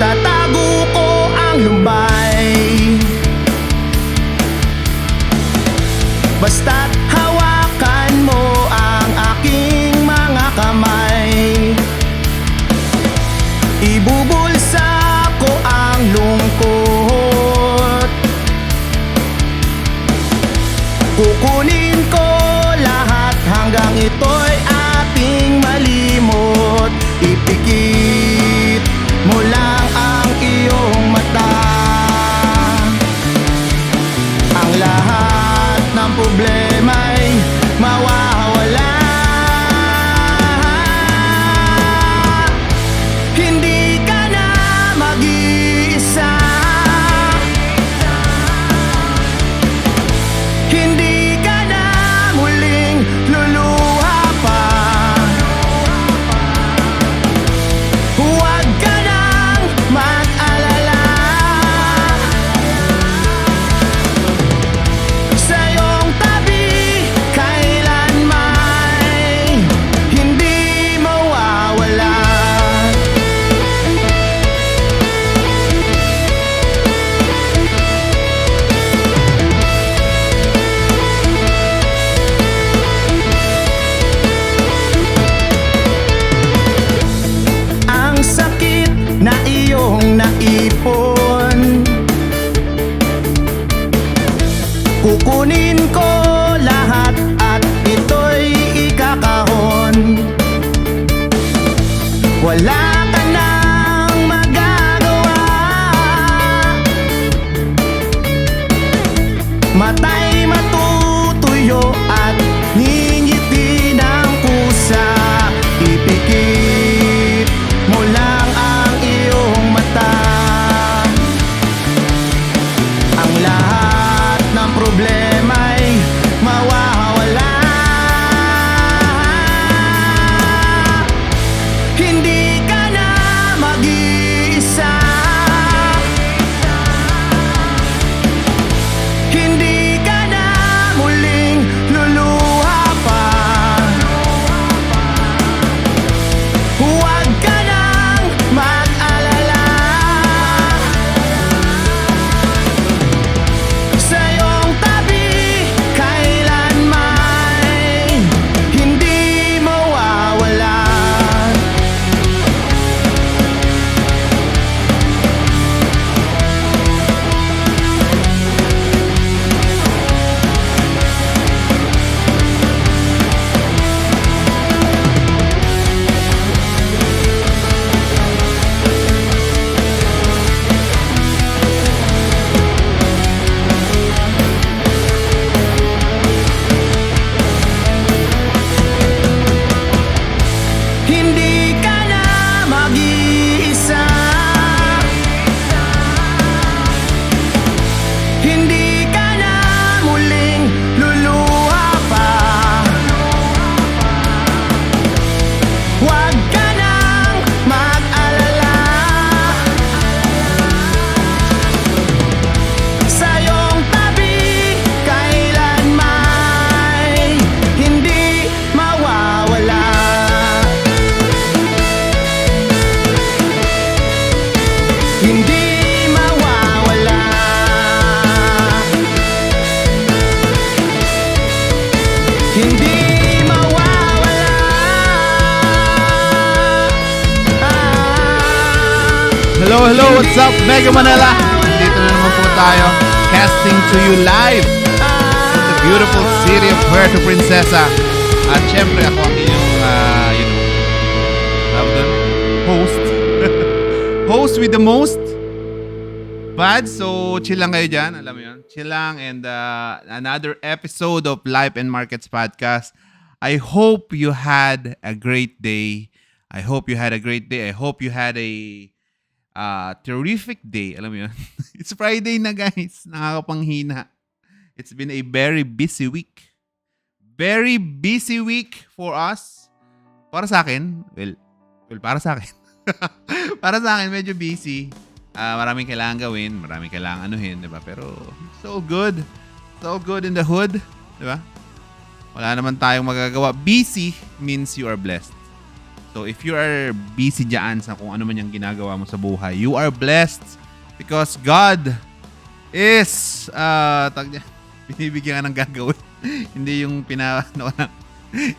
Itatago ko ang lumbay, basta't hawakan mo ang aking mga kamay. Ibubulsa ko ang lungkot, kukunin ko lahat hanggang ito'y ating malimot. Ipikit mo lang ang iyong mata, ang lahat ng problema'y mawawala. Hindi ka na mag-iisa, hindi ka na muling luluha pa. Huwag ka nang mag-alala, sa iyong tabi kailanman hindi mawawala. Ang sakit na iyong naipon, kukunin ko lahat at ito'y ikakahon. Wala ka nang magagawa, matay matutuyo at ngingiti ng pusa. Ipikit mo lang ang iyong mata, ang lahat ng problema'y mawawala. Hindi ka na mag-iisa, hindi ka na muling luluha pa. Huwag ka nang mag-alala, sa iyong tabi kailanman hindi mawawala. Hindi ka na mag-iisa, hindi ka na muling luluha pa. Huwag ka nang mag-alala, sa iyong tabi kailanman hindi mawawala. Hindi mawawala, hindi mawawala. Hello, what's up, Mega Manila? Dito na naman po tayo, casting to you live in the beautiful city of Puerto Princesa. At syempre ako ang inyong, tawag doon, host. Host with the most. Bad, so chill lang kayo dyan, alam mo yun. Chill lang, and another episode of Life and Markets Podcast. I hope you had a great day. I hope you had a terrific day. Alam mo yun? It's Friday na, guys. Nakakapanghina. It's been a very busy week. Very busy week for us. Para sa akin, well, para sa akin. Para sa akin, medyo busy. Maraming kailangan gawin, maraming kailangan anuhin, di ba? Pero so good. So good in the hood, di ba? Wala naman tayong magagawa. Busy means you are blessed. So if you are busy dyan sa kung ano man yung ginagawa mo sa buhay, you are blessed because God is binibigyan ka ng gagawin. Hindi yung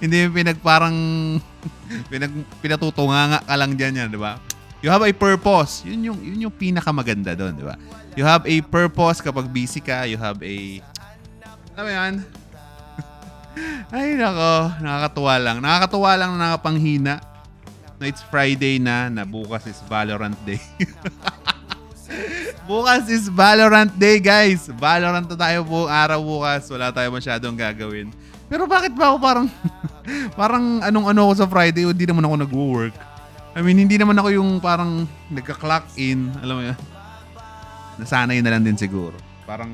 hindi yung parang pinatutunganga ka lang dyan yan, di ba? You have a purpose. Yun yung pinakamaganda doon, di ba? You have a purpose kapag busy ka. You have a... Alam mo yan? Ay, nako. Nakakatuwa lang. Nakakatuwa lang na nakapanghina. No, it's Friday na bukas is Valorant Day. Bukas is Valorant Day, guys. Valorant na tayo buong araw bukas. Wala tayo masyadong gagawin. Pero bakit ba ako parang parang anong-ano ko sa Friday, hindi naman ako nag-work. I mean, hindi naman ako yung parang nagka-clock in, alam mo yan. Nasanay na lang din siguro. Parang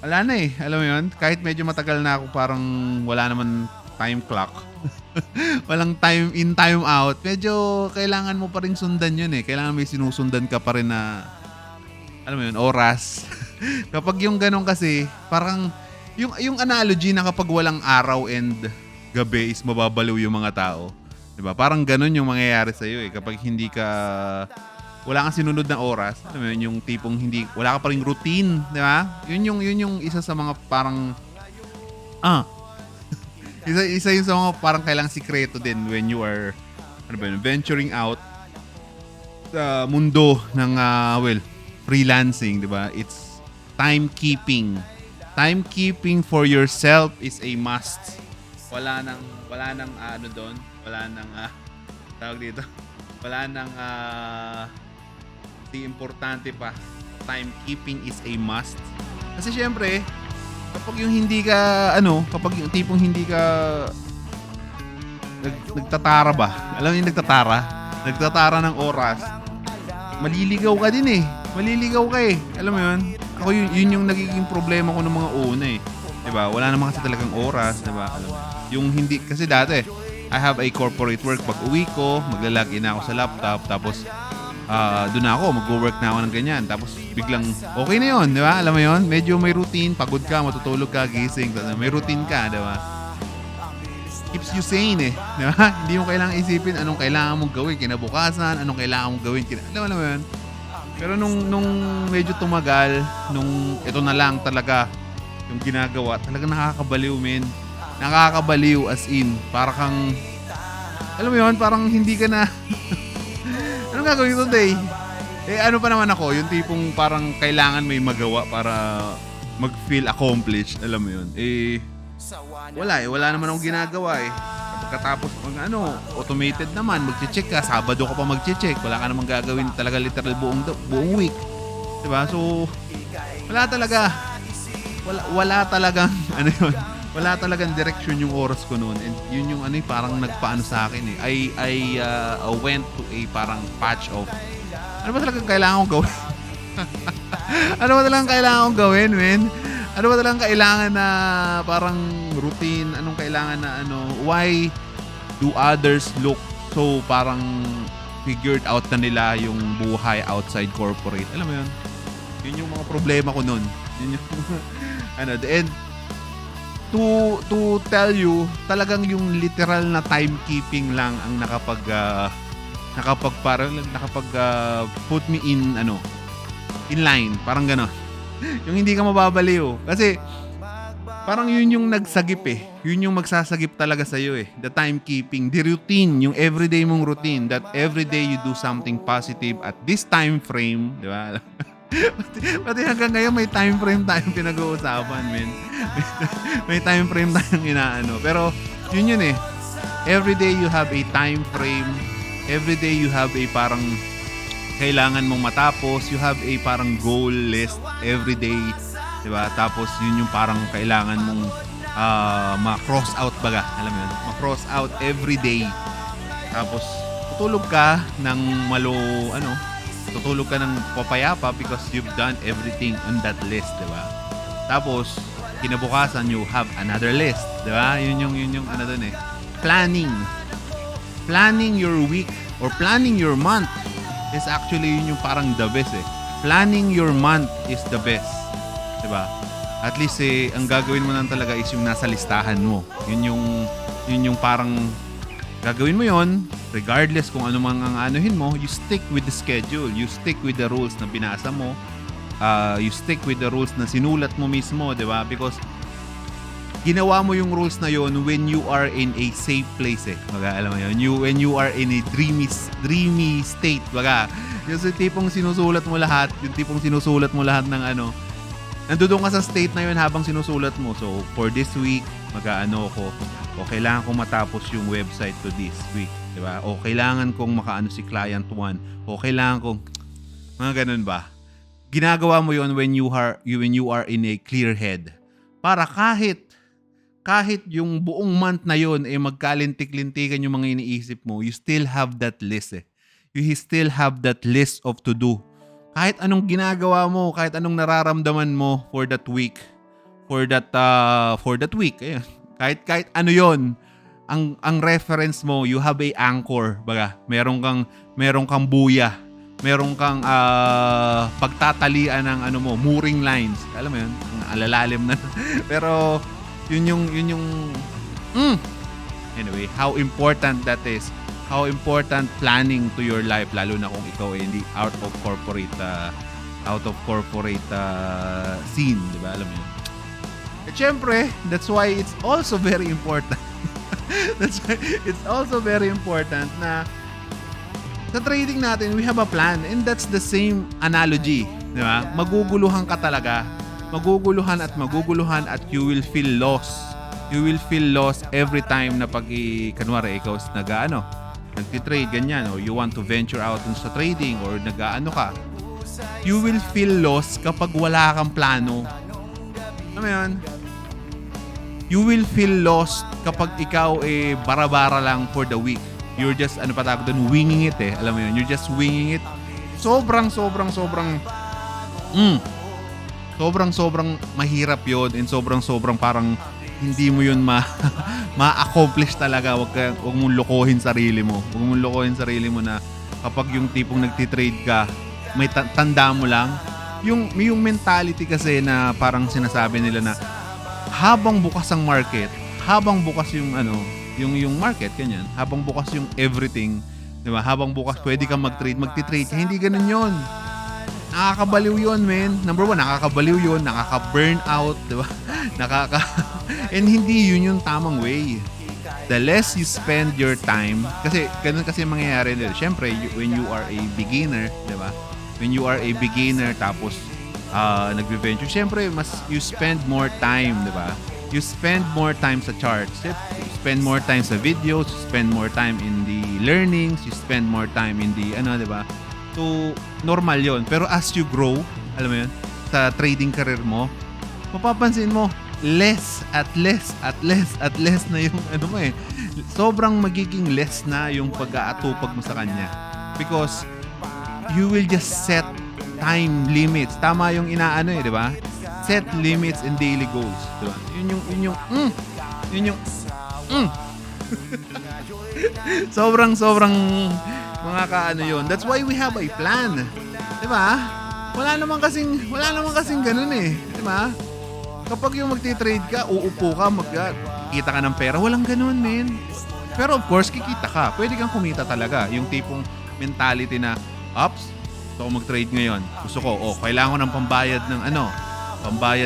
wala na eh, alam mo yun. Kahit medyo matagal na ako, parang wala naman time clock. Walang time in, time out. Medyo kailangan mo pa rin sundan yun eh. Kailangan may sinusundan ka pa rin na, alam mo yun, oras. Kapag yung ganun kasi, parang yung analogy na kapag walang araw and gabi is mababaliw yung mga tao. Diba? Parang ganun yung mangyayari sa'yo eh. Kapag hindi ka, wala kang sinunod na oras, alam mo yun, yung tipong hindi, wala ka pa ring routine, diba? Yun yung isa sa mga parang, isa yung sa mga parang kailangang sikreto din when you are, ano ba yun, venturing out sa mundo ng, freelancing, diba? It's timekeeping. Timekeeping for yourself is a must. Wala nang ano doon, wala nang tawag dito. Wala nang di importante pa. Timekeeping is a must. Kasi syempre, kapag yung hindi ka kapag yung tipong hindi ka nagtatara ba? Alam mo yung nagtatara ng oras. Maliligaw ka din eh. Maliligaw ka eh. Alam mo yun? Ako yun yung nagiging problema ko ng mga una eh. 'Di ba? Wala naman kasi talagang oras, 'di ba? Alam mo. Yung hindi kasi dati, I have a corporate work. Pag uwi ko, magla-login ako sa laptop, tapos doon ako, mag-work na ako ng ganyan. Tapos biglang okay na 'yon, 'di ba? Alam mo 'yon? Medyo may routine, pagod ka, matutulog ka, gising, may routine ka, 'di ba? Keeps you sane eh, 'di ba? Hindi mo kailangan isipin anong kailangan mong gawin kinabukasan, anong kailangan mong gawin alam mo 'yon? Pero nung medyo tumagal, nung ito na lang talaga yung ginagawa, talaga nakakabaliw, men. Nakakabaliw as in. Para kang, alam mo yun, parang hindi ka na, anong gagawin today? Ano pa naman ako, yung tipong parang kailangan may magawa para mag-feel accomplished, alam mo yun. Wala naman akong ginagawa eh. Pagkatapos automated naman, magche-check ka, Sabado ka pa magche-check, wala ka namang gagawin talaga literal buong week. Diba? So, wala talagang, wala talagang direction yung oras ko noon. And yun yung parang nagpaano sa akin eh. I went to a parang patch of, ano ba talagang kailangan kong gawin? Ano ba talagang kailangan kong gawin, men? Ano ba talagang kailangan na parang routine? Anong kailangan na why do others look so parang figured out na nila yung buhay outside corporate? Alam mo yun? Yun yung mga problema ko nun. Yun yung, and to tell you, talagang yung literal na timekeeping lang ang nakapag put me in line, parang gano'n. Yung hindi ka mababaliw. Kasi parang yun yung nagsagip eh. Yun yung magsasagip talaga sa'yo eh. The timekeeping, the routine, yung everyday mong routine, that everyday you do something positive at this time frame, di ba? Pati hanggang ngayon may time frame tayong pinag-uusapan, men. May time frame tayong inaano. Pero yun eh. Everyday you have a time frame. Everyday you have a parang kailangan mong matapos. You have a parang goal list everyday. Diba? Tapos yun yung parang kailangan mong ma-cross out baga. Alam mo yun? Ma-cross out everyday. Tapos tutulog ka ng tutulog ka ng papayapa because you've done everything on that list, diba? Tapos kinabukasan you have another list, diba? Yun yung doon eh. Planning your week or planning your month is actually yun yung parang the best eh. Planning your month is the best, diba? At least ang gagawin mo lang talaga is yung nasa listahan mo. Yun yung parang gagawin mo yon regardless kung ano mang ang anuhin mo, you stick with the schedule, you stick with the rules na binasa mo, you stick with the rules na sinulat mo mismo, di ba? Because ginawa mo yung rules na yon when you are in a safe place eh. Baga, alam mo yun, when you are in a dreamy state, baga. Yung tipong sinusulat mo lahat, ng ano, nandoon ka sa state na yun habang sinusulat mo. So, for this week, mag-aano ko, o kailangan kong matapos yung website to this week, di ba? O kailangan kong makaano si client 1, o kailangan kong, mga ganun ba? Ginagawa mo yon when you are in a clear head. Para kahit yung buong month na yon magkalintik-lintikan yung mga iniisip mo, you still have that list eh. You still have that list of to do. Kahit anong ginagawa mo, kahit anong nararamdaman mo for that week, ayan. Kahit ano yon, ang reference mo, you have a anchor, baga. Meron kang buya, meron kang pagtatalian ng ano mo, mooring lines. Alam mo yun, ang alalalim na. Pero yun yung anyway, how important that is, how important planning to your life, lalo na kung ikaw ay hindi out of corporate scene, di ba? Alam mo yun. At syempre, that's why it's also very important na sa trading natin, we have a plan, and that's the same analogy, di ba? Maguguluhan ka talaga. Maguguluhan at you will feel lost. You will feel lost every time na kanwari ikaw nagtitrade ganyan, or you want to venture out sa trading, or nag-aano ka. You will feel lost kapag wala kang plano. Alam mo yun? You will feel lost kapag ikaw bara-bara lang for the week. You're just, winging it eh. Alam mo yun? You're just winging it. Sobrang mahirap yun, and sobrang parang hindi mo yun ma-accomplish talaga. Wag mong lokohin sarili mo. Wag mong lokohin sarili mo na kapag yung tipong nagtitrade ka, may tanda mo lang. Yung mentality kasi na parang sinasabi nila na habang bukas ang market, habang bukas yung market, ganyan, habang bukas yung everything, di ba? Habang bukas pwede kang magtitrade. Hindi ganun yun. Nakakabaliw yun, man. Number one, nakakabaliw yun. Nakaka-burn out, di ba? And hindi yun yung tamang way. The less you spend your time, kasi ganun kasi mangyayari nila. Siyempre, when you are a beginner, di ba? When you are a beginner, tapos nagbe-venture, siyempre, you spend more time, di ba? You spend more time sa charts. You spend more time sa videos. You spend more time in the learnings. You spend more time in the, di ba? So, normal yon. Pero as you grow, alam mo yun, sa trading career mo, mapapansin mo, less na yung sobrang magiging less na yung pag-aatupag mo sa kanya. Because you will just set time limits. Tama yung di ba? Set limits and daily goals, di ba? Yun yung sobrang mga yun. That's why we have a plan. Di ba? Wala naman kasing ganun eh. Di ba? Kapag yung magti-trade ka, uupo ka, kita ka ng pera, walang ganun, man. Pero of course, kikita ka. Pwede kang kumita talaga. Yung tipong mentality na, ups, gusto ko mag-trade ngayon. Gusto ko, kailangan ko ng pambayad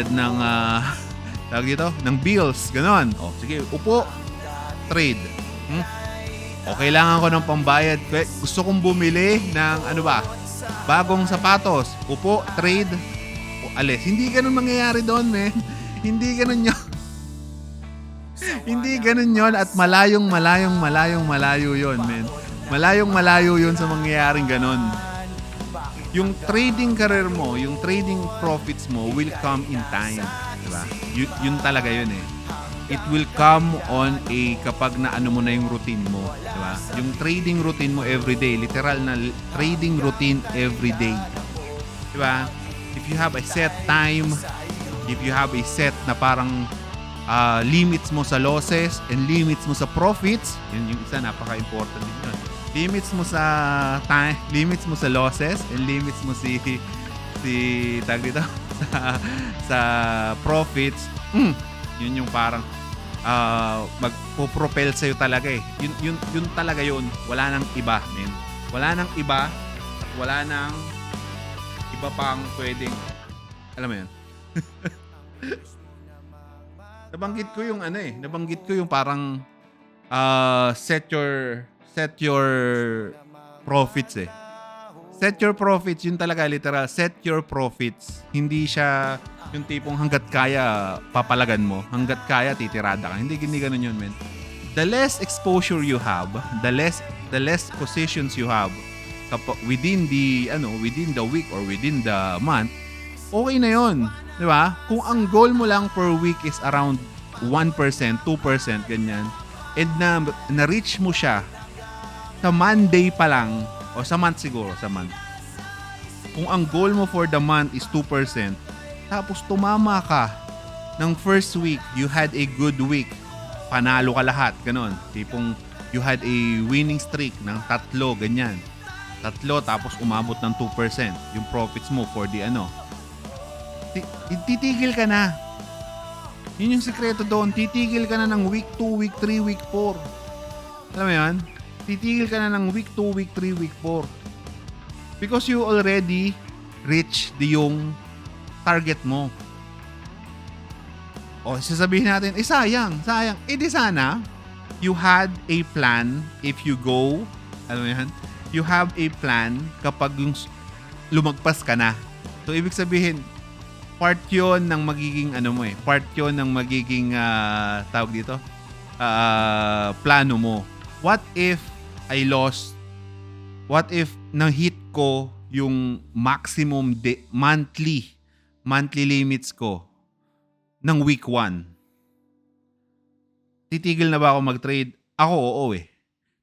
ng tawag dito, ng bills, ganon. Sige, upo, trade. O kailangan ko ng pambayad. Gusto kong bumili ng bagong sapatos. Upo, trade, alis. Hindi ganun mangyayari doon, man. Hindi ganun yun. Hindi ganun yun, at malayong malayo yun, man. Malayong yun sa mangyayaring ganun. Yung trading career mo, yung trading profits mo will come in time. Diba? Yun talaga yun eh. It will come on kapag naano mo na yung routine mo. Diba? Yung trading routine mo everyday, literal na trading routine everyday. Diba? If you have a set time, if you have a set na parang limits mo sa losses and limits mo sa profits, yun yung isa, napaka-important din yun. Limits mo sa time, limits mo sa losses, and limits mo tag dito, sa profits. Yun yung parang magpo-propel sa'yo talaga eh. Yun talaga yun. Wala nang iba, men. Wala nang iba at wala nang iba pang pwedeng, alam mo yun. Nabanggit ko yung parang set your profits eh. Set your profits, yun talaga literal. Set your profits. Hindi siya yung tipong hanggat kaya papalagan mo, hanggat kaya titirada ka. Hindi ganun yun, men. The less exposure you have, the less positions you have within the week or within the month, okay na yun. Di ba? Kung ang goal mo lang per week is around 1%, 2%, ganyan, and na-reach mo siya sa Monday pa lang, o sa month siguro, sa month. Kung ang goal mo for the month is 2%, tapos tumama ka ng first week, you had a good week, panalo ka lahat, ganon. Tipong you had a winning streak ng 3, ganyan. 3, tapos umabot ng 2% yung profits mo for the titigil ka na. Yun yung sekreto doon. Titigil ka na ng week 2, week 3, week 4. Alam mo yan? Titigil ka na ng week 2, week 3, week 4. Because you already reached yung target mo. O, sasabihin natin, sayang. Di sana, you had a plan if you go, alam mo yan? You have a plan kapag yung lumagpas ka na. So, ibig sabihin, part yun ng magiging part yun ng magiging tawag dito plano mo. What if I lost, what if na-hit ko yung maximum monthly limits ko ng week 1? Titigil na ba ako mag-trade? Ako oo eh.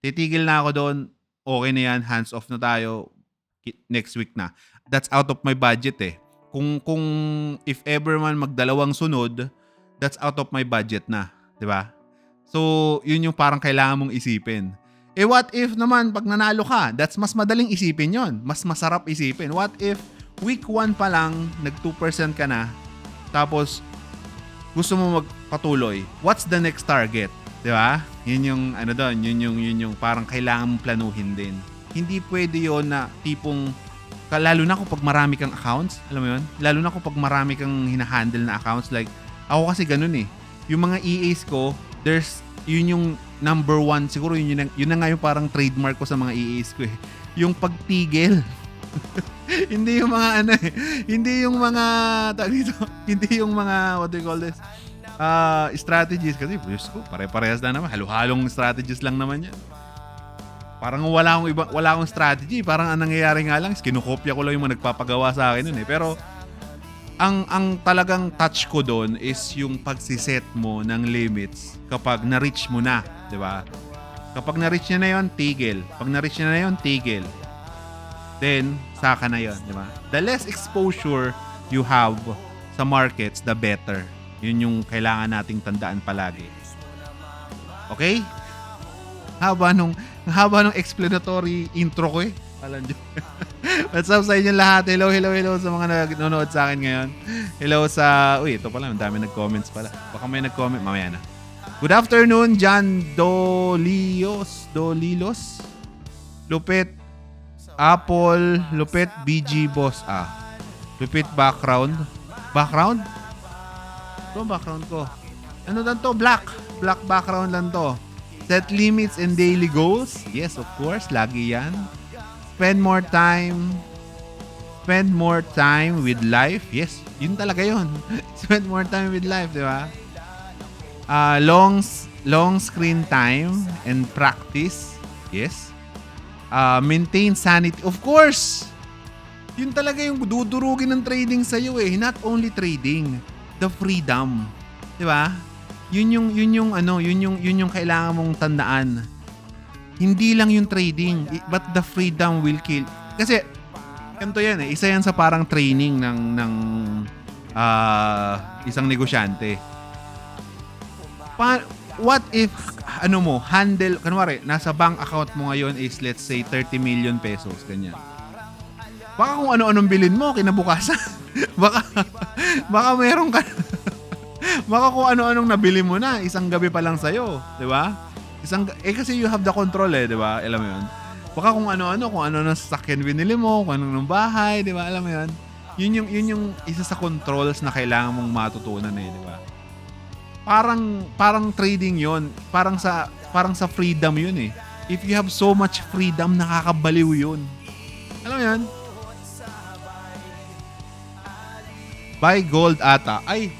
Titigil na ako doon. Okay na yan, hands off na tayo, next week na. That's out of my budget eh. Kung if ever man magdalawang sunod, that's out of my budget na, 'di ba? So, yun yung parang kailangan mong isipin. What if naman pag nanalo ka? That's mas madaling isipin 'yon. Mas masarap isipin. What if week 1 pa lang nag 2% ka na, tapos gusto mo magpatuloy? What's the next target? 'Di ba? Yun yung doon, yun yung parang kailangan mong planuhin din. Hindi pwede 'yon na tipong lalo na kapag marami kang accounts, alam mo yun? Lalo na kapag marami kang hinahandle na accounts. Like, ako kasi ganun eh. Yung mga EAs ko, yun yung number 1. Siguro yun na nga yung parang trademark ko sa mga EAs ko eh. Yung pagtigil. Hindi yung mga hindi yung mga, hindi yung mga, what do you call this? Strategies. Kasi, pare-parehas na naman. Halo-halong strategies lang naman yan. Parang wala akong strategy. Parang ang nangyayari nga lang is kinukopya ko lang yung mga nagpapagawa sa akin nun eh. Pero ang talagang touch ko doon is yung pagsiset mo ng limits kapag na-reach mo na, 'di ba? Kapag na-reach niya na 'yon, tigil. Pag na-reach niya na 'yon, tigil. Then saka na 'yon, 'di ba? The less exposure you have sa markets, the better. Yun yung kailangan nating tandaan palagi. Okay? Haba nung explanatory intro ko eh. Alam nyo. What's up sa inyo lahat? Hello sa mga nanonood sa akin ngayon. Hello sa... ito pala. Ang dami nag-comments pala. Baka may nag-comment. Mamaya na. Good afternoon, John Dolilos. Lupit Apple. Lupit BG Boss. Lupit background. Background? Ito background ko. Ano lang to? Black background lang to. Set limits and daily goals. Yes, of course. Lagi yan. Spend more time with life. Yes, yun talaga yun. Spend more time with life, di ba? Long screen time and practice. Yes. Maintain sanity. Of course. Yun talaga yung dudurugin ng trading sa'yo eh. Not only trading. The freedom. Di ba? Yun yung kailangan mong tandaan. Hindi lang yung trading, but the freedom will kill. Kasi ganito yan eh, isa yan sa parang training ng isang negosyante. What if handle, kunwari, nasa bank account mo ngayon is let's say 30 million pesos, ganyan. Baka kung ano-anong bilhin mo kinabukasan. baka meron ka Baka kung ano-anong nabili mo na, isang gabi pa lang sa'yo. Di ba? Kasi you have the control di ba? Alam mo yun? Baka kung ano na sasakyan binili mo, kung ano ng bahay, di ba? Alam mo yun? Yun yung isa sa controls na kailangan mong matutunan di ba? Parang trading yon, parang sa freedom yun If you have so much freedom, nakakabaliw yun. Alam mo yun? Buy gold ata. Ay,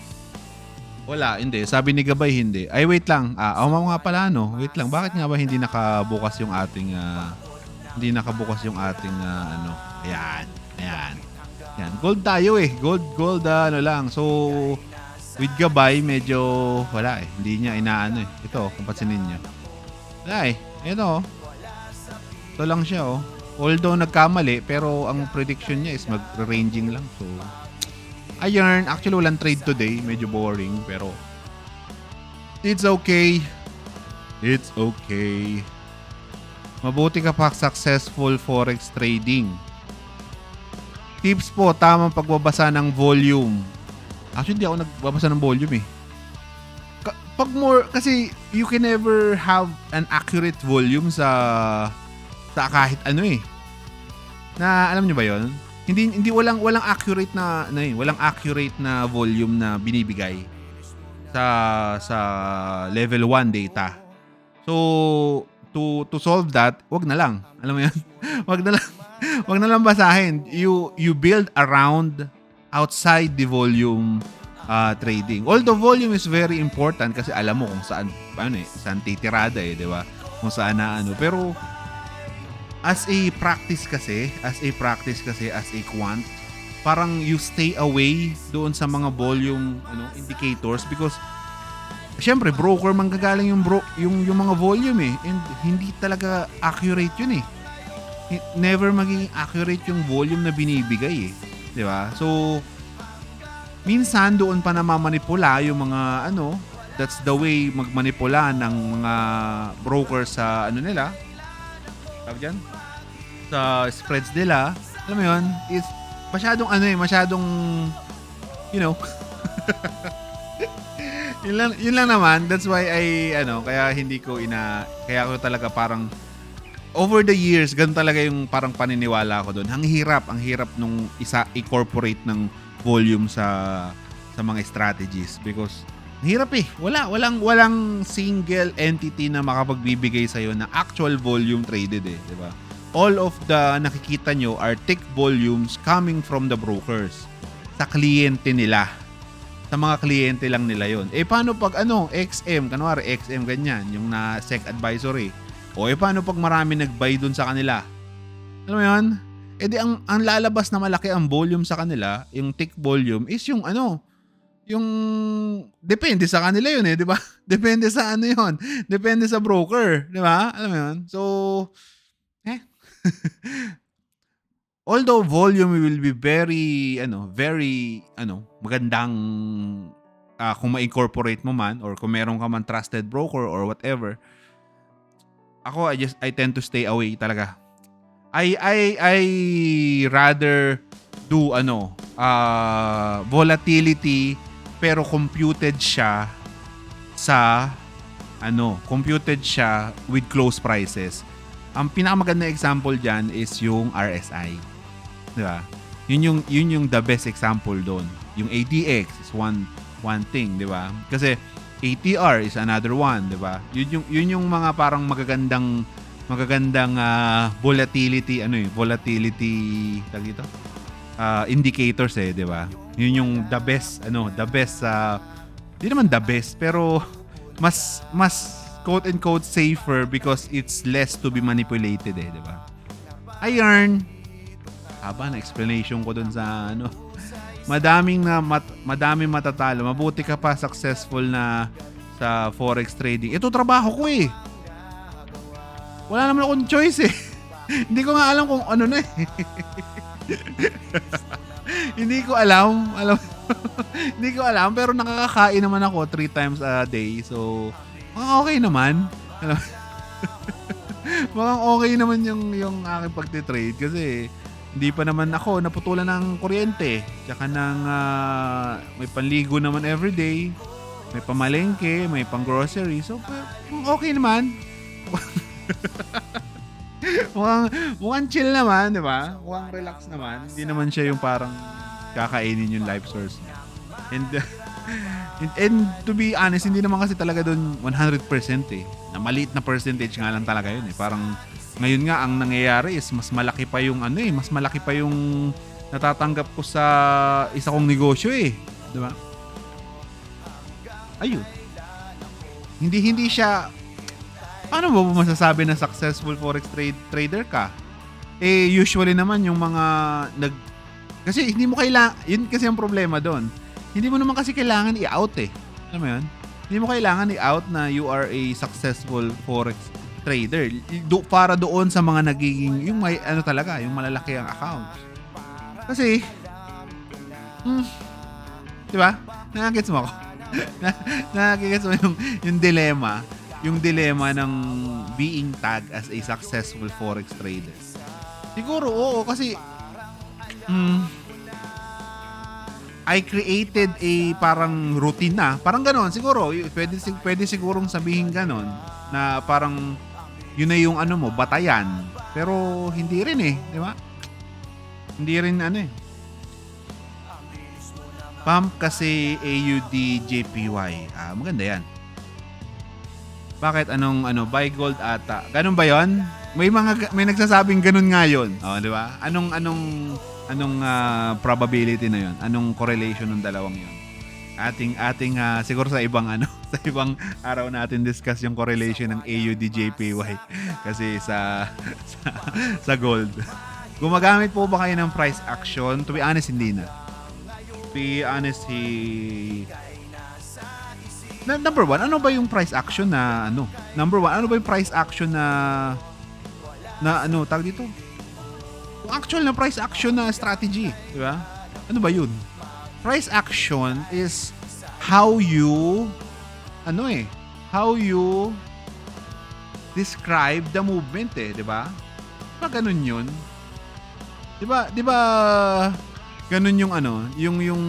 wala, hindi. Sabi ni Gabay, hindi. Ay, wait lang. Nga pala, no? Wait lang. Bakit nga ba hindi nakabukas yung ating, Ayan. Yan. Gold tayo Gold, ano lang. So, with Gabay, medyo, wala Hindi niya inaano Ito, kung pansinin niyo. Wala Ito, Ito lang siya, Although nagkamali, pero ang prediction niya is mag-ranging lang. So, ayun, actually walang trade today. Medyo boring, pero it's okay. It's okay. Mabuti ka pa successful forex trading. Tips po, tamang pagbabasa ng volume. Actually, hindi ako nagbabasa ng volume kasi you can never have an accurate volume sa kahit ano Na alam niyo ba 'yon? Hindi walang accurate walang accurate na volume na binibigay sa level 1 data. So to solve that, wag na lang. Alam mo 'yan? Wag na lang basahin. You build around outside the volume trading. Although volume is very important kasi alam mo kung saan saan titirada di ba? Kung saan pero as a practice kasi, as a quant, parang you stay away doon sa mga volume indicators because syempre broker manggagaling yung mga volume and hindi talaga accurate yun Never magiging accurate yung volume na binibigay di ba? So minsan doon pa namamanipula yung mga that's the way magmanipula ng mga broker sa nila. Tawag dyan? Sa spreads nila. Alam mo yun? Is masyadong yun lang naman. That's why kaya hindi ko kaya ko talaga parang over the years, ganun talaga yung parang paniniwala ko doon. Ang hirap nung i-corporate ng volume sa mga strategies because hirap walang single entity na makapagbibigay sa'yo na actual volume traded di ba? All of the nakikita nyo are tick volumes coming from the brokers sa kliyente nila. Sa mga kliyente lang nila yon. Paano pag XM, kanwari XM ganyan, yung na SEC advisory. Paano pag marami nag-buy dun sa kanila? Alam mo yun? Di ang lalabas na malaki ang volume sa kanila, yung tick volume is yung yung depende sa kanila yun di ba? Depende sa yun. Depende sa broker, di ba? Alam mo yun? So, although volume will be very magandang kung ma-incorporate mo man or kung meron ka man trusted broker or whatever, I tend to stay away talaga. I rather do volatility pero computed siya with close prices. Ang pinakamagandang example diyan is yung RSI. 'Di ba? Yun yung the best example doon. Yung ADX is one thing, 'di ba? Kasi ATR is another one, 'di ba? Yun yung mga parang magagandang volatility tag dito. Indicators 'di ba? Yun yung the best di naman the best pero mas quote and quote safer because it's less to be manipulated di ba? Ayun. Haba na explanation ko dun sa madaming matatalo. Mabuti ka pa successful na sa forex trading. Ito trabaho ko Wala naman akong choice Hindi ko nga alam kung ano na Hindi ko alam. Hindi ko alam pero nakakakain naman ako 3 times a day. So, okay naman. Mukhang okay naman yung aking pagtitrade kasi hindi pa naman ako naputulan ng kuryente. Tsaka may panligo naman everyday. may pamalengke, may pang-grocery. So, okay naman. mukhang chill naman, di ba? Mukhang relax naman. Hindi naman siya yung parang kakainin yung life source niya. And to be honest, hindi naman kasi talaga doon 100% eh. Na maliit na percentage nga lang talaga yun eh. Parang ngayon nga ang nangyayari is mas malaki pa yung mas malaki pa yung natatanggap ko sa isa kong negosyo eh. Di ba? Ayun. Hindi siya, paano mo masasabi na successful forex trader ka? Eh usually naman yung mga kasi hindi mo kailangan, yun kasi ang problema doon. Hindi mo naman kasi kailangan i-out eh. Alam mo yun? Hindi mo kailangan i-out na you are a successful forex trader. Para doon sa mga nagiging, yung may talaga, yung malalaki ang account. Kasi, di ba? Nakagets mo ako? Nakagets mo yung dilemma. Yung dilemma ng being tagged as a successful forex trader. Siguro, oo. Kasi, I created a parang routine na. Parang ganon. Siguro, pwede sigurong sabihin ganon. Na parang, yun na yung batayan. Pero, hindi rin eh. Di ba? Hindi rin Pump kasi AUD JPY. Maganda yan. Bakit? Buy gold ata. Ganon ba yon? May nagsasabing ganon nga yun. Di ba? Anong probability na yon? Anong correlation ng dalawang yon? Ating siguro sa ibang sa ibang araw natin discuss yung correlation ng AUD JPY kasi sa gold. Gumagamit po ba kayo ng price action? To be honest, hindi na. To be honest, number one, ano ba yung price action na Number one, ano ba yung price action na tawag dito? Yung actual na price action na strategy, di ba? Ano ba yun? Price action is how you describe the movement eh, di ba? Diba ganun yun? Di ba ganun yung yung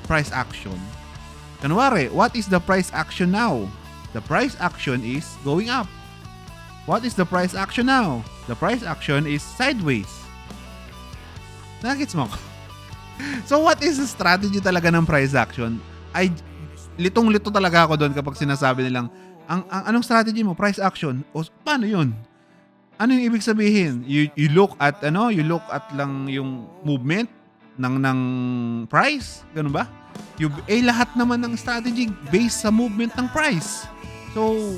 price action. Kunwari, what is the price action now? The price action is going up. What is the price action now? The price action is sideways. Nagets mo ko? So what is the strategy talaga ng price action? Ay litong-lito talaga ako doon kapag sinasabi nilang anong strategy mo? Price action. O paano 'yun? Ano yung ibig sabihin? You look at lang yung movement ng price, ganun ba? Lahat naman ng strategy based sa movement ng price. So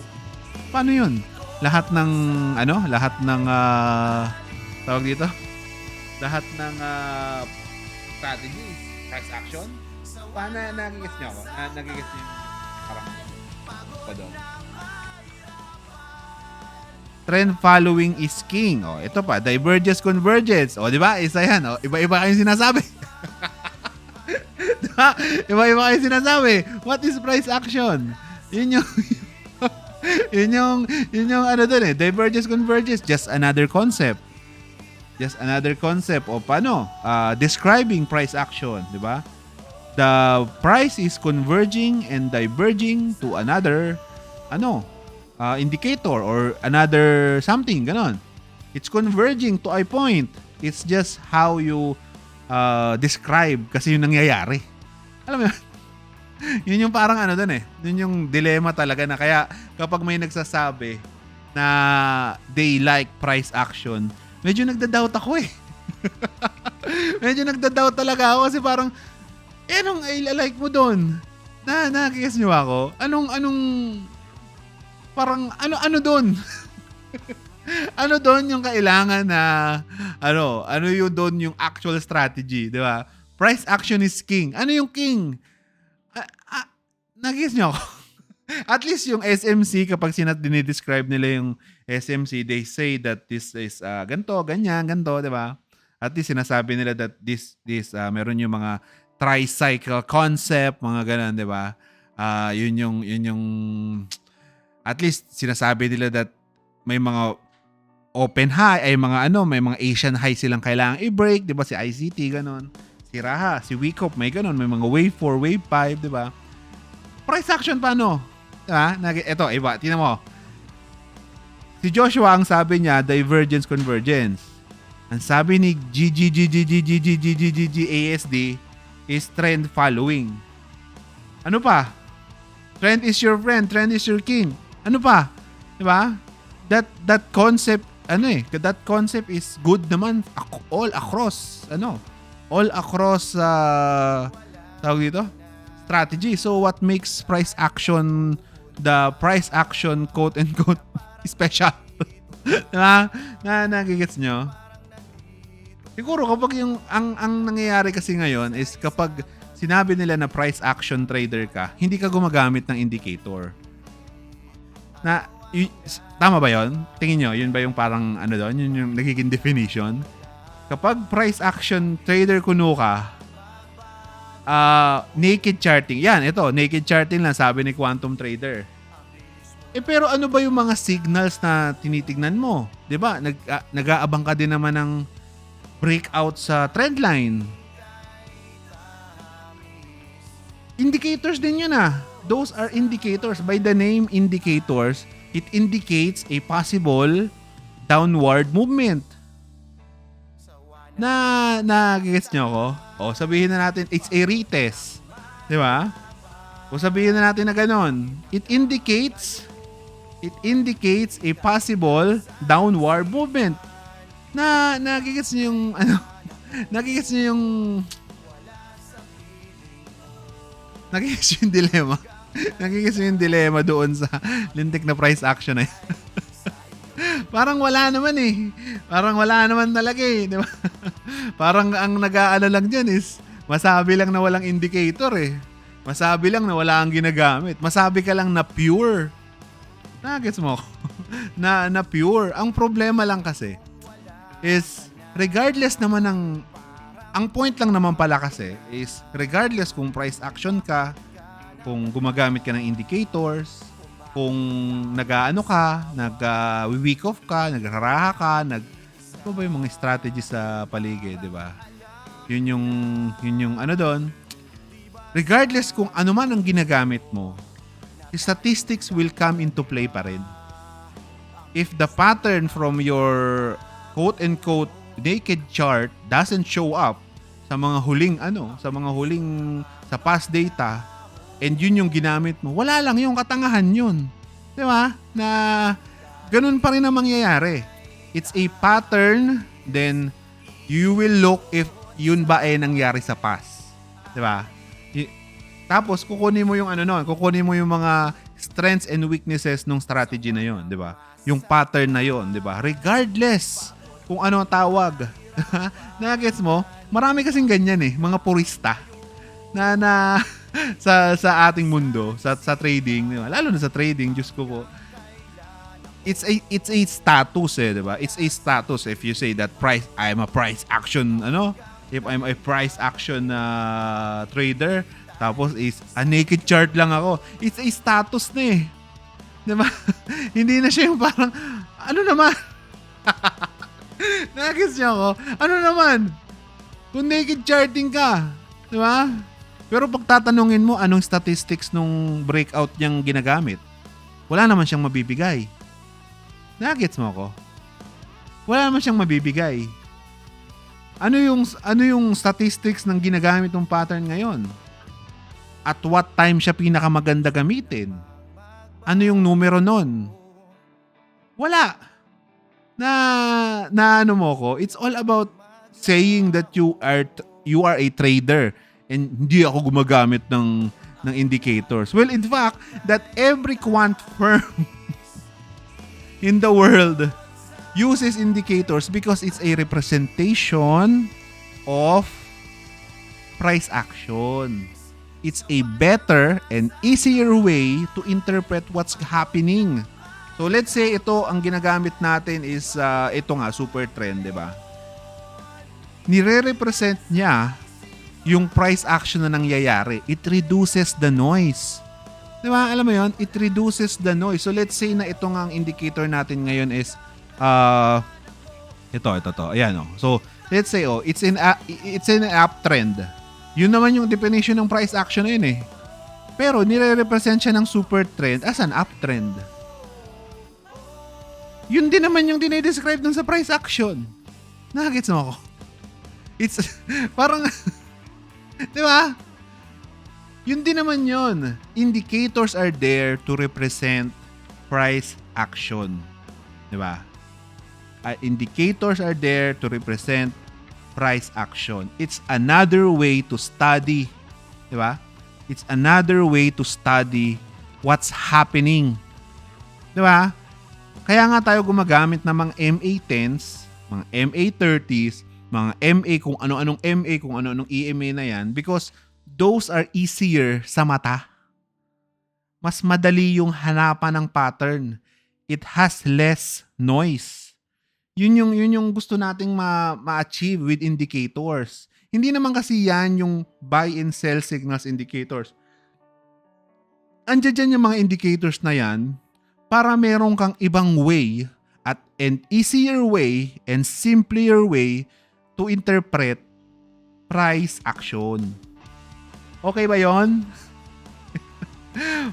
paano 'yun? Lahat ng tawag dito? Lahat ng strategy, price action. Paano nagigets niyo ako? Nagigets niyo parang pa doon. Trend following is king. Ito pa, divergence, convergence. Di ba? Isa yan. Iba-iba kayong sinasabi. Diba? Iba-iba kayong sinasabi. What is price action? Yun yung doon eh. Divergence, convergence. Just another concept. O paano? Describing price action. Di ba? The price is converging and diverging to another indicator or another something, ganon. It's converging to a point. It's just how you describe kasi yung nangyayari. Alam mo yun? Yun yung parang doon eh. Yun yung dilemma talaga na kaya kapag may nagsasabi na they like price action, medyo nagda-doubt ako eh. Medyo nagda-doubt talaga ako kasi parang anong I-like mo doon? Nakikis niyo ako? Anong parang ano doon? Ano doon yung kailangan na ano yung doon yung actual strategy, di ba? Price action is king. Ano yung king? Nagigets niyo ako? At least yung SMC, kapag dinidescribe nila yung SMC, they say that this is ganto, ganyan, ganto, di ba? At least sinasabi nila that this meron yung mga tricycle concept, mga ganun, di ba? Yun yung at least sinasabi nila that may mga open high, ay mga may mga Asian high silang kailangang i-break, 'di ba? Si ICT ganon. Si Raha, si Wicop may ganon, may mga wave 4, wave 5, 'di ba? Price action paano? Diba? Ito, iba. Tingnan mo. Si Joshua, ang sabi niya, divergence, convergence. Ang sabi ni GGGGGGGGGGGASD is trend following. Ano pa? Trend is your friend, trend is your king. Ano pa? Diba? That concept, that concept is good naman all across, all across, tawag dito, strategy. So what makes price action, the price action quote and quote special? Diba? Nagigets nyo? Siguro kapag ang nangyayari kasi ngayon is kapag sinabi nila na price action trader ka, hindi ka gumagamit ng indicator. Tama ba yon? Tingin nyo, yun ba yung parang doon? Yun yung nagiging definition? Kapag price action trader kuno ka, naked charting. Yan, ito, naked charting lang sabi ni Quantum Trader. Pero ano ba yung mga signals na tinitignan mo? 'Di ba? Nag-aabang ka din naman ng breakout sa trendline. Indicators din yun Those are indicators. By the name indicators, it indicates a possible downward movement. Nagigets nyo ako? O, sabihin na natin, it's a retest. Di ba? O sabihin na natin na ganon. It indicates a possible downward movement. Nagigets nyo yung, nagigets nyo yung, nagigets yung dilemma. Nagigets yung dilema doon sa lintik na price action na yan. Parang wala naman Parang wala naman talaga di ba? Parang ang nag-aano lang dyan is masabi lang na walang indicator Masabi lang na wala ang ginagamit. Masabi ka lang na pure. Nagets mo? na pure. Ang problema lang kasi is regardless naman ang point lang naman pala kasi is regardless kung price action ka, kung gumagamit ka ng indicators, kung nag-ano ka, nag-week off ka, nagraraha ka, ano ba yung mga strategy sa paligid, di ba? Yun yung ano doon. Regardless kung ano man ang ginagamit mo, statistics will come into play pa rin. If the pattern from your quote-unquote naked chart doesn't show up sa mga huling sa past data, and yun yung ginamit mo, wala lang yung katangahan yun. Di ba? Na ganun pa rin ang mangyayari. It's a pattern, then you will look if yun ba nangyari sa past. Di ba? Tapos kukunin mo yung kukunin mo yung mga strengths and weaknesses ng strategy na yun, di ba? Yung pattern na yun, di ba? Regardless kung ano ang tawag. Nagets mo? Marami kasing ganyan mga purista na sa ating mundo, sa trading, diba? Lalo na sa trading, Diyos ko po. It's a status diba? It's a status if you say that I'm a price action, if I'm a price action trader, tapos is a naked chart lang ako. It's a status na diba? Hindi na siya yung parang, ano naman? Nagis niya ako. Ano naman? Kung naked charting ka, diba? Pero pag tatanungin mo anong statistics nung breakout niyang ginagamit, wala naman siyang mabibigay. Nagets mo ako? Wala naman siyang mabibigay. Ano yung statistics ng ginagamit ng pattern ngayon? At what time siya pinakamaganda gamitin? Ano yung numero nun? Wala. Na ano mo ko, it's all about saying that you are a trader and hindi ako gumagamit ng indicators. Well, in fact, that every quant firm in the world uses indicators because it's a representation of price action. It's a better and easier way to interpret what's happening. So let's say ito ang ginagamit natin is ito nga super trend, 'di ba? Nire-represent niya yung price action na nangyayari. It reduces the noise. 'Di ba? Alam mo 'yon? It reduces the noise. So let's say na ito nga ang indicator natin ngayon is ito. Ayan So let's say it's in an uptrend. Yun naman yung definition ng price action na yun Pero nire-represent siya ng super trend as an uptrend. Yun din naman yung dinidescribe dun sa price action. Nakagets mo ako? It's parang, di ba? Yun din naman yun. Indicators are there to represent price action. Di ba? Indicators are there to represent price action. It's another way to study. Di ba? It's another way to study what's happening. Di ba? Kaya nga tayo gumagamit ng mga MA10s, mga MA30s, mga MA kung ano-anong MA, kung ano-anong EMA na yan because those are easier sa mata. Mas madali yung hanapan ng pattern. It has less noise. Yun yung gusto nating ma-achieve with indicators. Hindi naman kasi yan yung buy and sell signals indicators. Andiyan dyan yung mga indicators na yan para meron kang ibang way at an easier way and simpler way to interpret price action. Okay ba yon?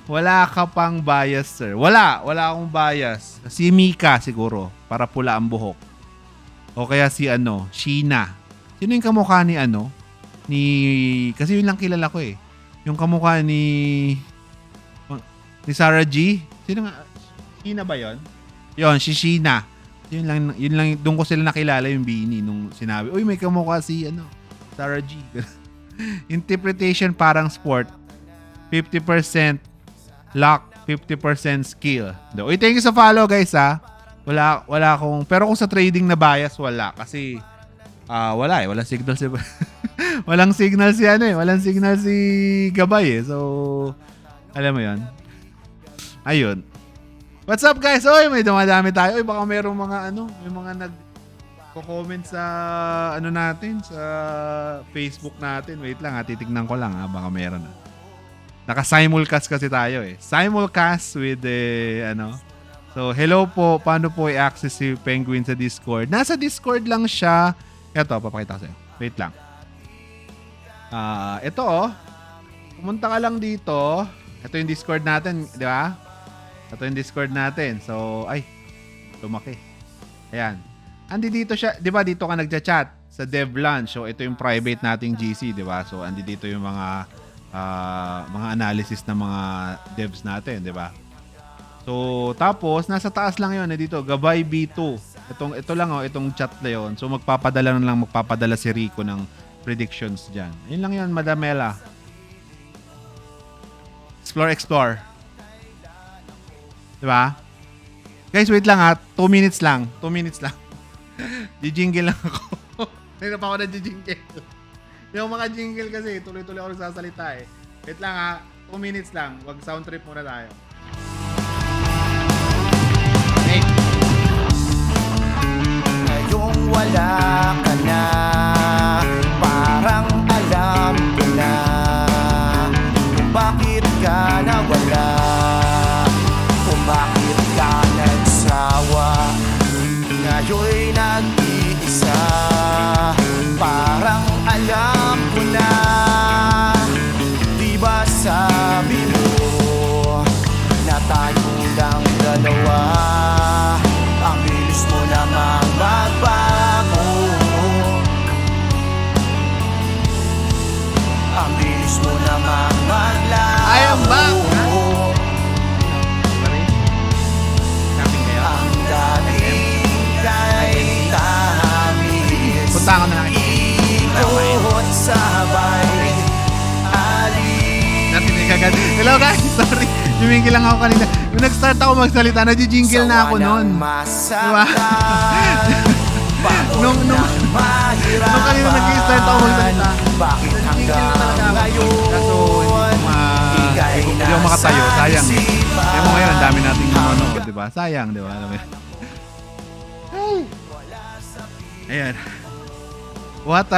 Wala ka pang bias, sir. Wala akong bias. Si Mika siguro, para pula ang buhok. O kaya si Sheena. Sino yung kamukha ni kasi yun lang kilala ko eh. Yung kamukha ni Sarah G. Sino nga? Sheena ba yon? Yon, si Sheena. Yun lang, doon ko sila nakilala yung Bini nung sinabi, uy, may kamukha si Sarah G. Interpretation parang sport. 50% luck, 50% skill. Uy, thank you sa follow, guys, ha. Wala akong, pero kung sa trading na bias, wala. Kasi, wala eh. Walang signal si, walang signal si walang signal si Gabay eh. So, alam mo yun. Ayun. What's up, guys? Oy, may dumadami tayo. Oy, baka mayroong mga may mga nag-comment sa natin, sa Facebook natin. Wait lang, titignan ko lang, baka meron na. Naka-simulcast kasi tayo eh. Simulcast with So, hello po. Paano po i-access si Penguin sa Discord? Nasa Discord lang siya. Ito, papakita ko sa'yo. Wait lang. Ito pumunta ka lang dito. Ito yung Discord natin, di ba? Ito yung Discord natin. So, lumaki. Ayan. Andi dito siya, di ba dito ka nagchat-chat sa Dev Lunch. So, ito yung private nating GC, di ba? So, andi dito yung mga analysis ng mga devs natin, di ba? So, tapos, nasa taas lang yun, dito, Gabay B2. Ito lang, itong chat na yun. So, magpapadala si Rico ng predictions dyan. Yun lang yun, Madamela. Explore. Diba? Guys, wait lang 2 minutes lang. 2 minutes lang. Jijingle lang ako. Mayroon pa ako na jijingle. Yung mga jingle kasi, tuloy-tuloy ako nagsasalita eh. Wait lang 2 minutes lang. Wag sound trip muna tayo. Hey. Ngayong wala ka na, parang alam ko na kung bakit ka nawala, kung bakit ka nagsawa. Ngayon'y nag-iisa, parang alam ko na. Di ba sabi mo na tayo lang dalawa? Ang bilis mo namang magbago, ang bilis mo namang maglaho. I am back! Ang dating kay tamis, Punta ako na lang. ikot sabay alis. Natinig agad. Hello guys, sorry. Jumingil lang ako kanina. Yung nag-start ako magsalita, nadijingle na ako noon. Diba? nung kanina nag-start ako magsalita, bakit hanggang ngayon kaso hindi ako makatayo. Sayang. Kaya mo ngayon, ang dami nating diba? Sayang, diba? Alam mo yun. Ayan. What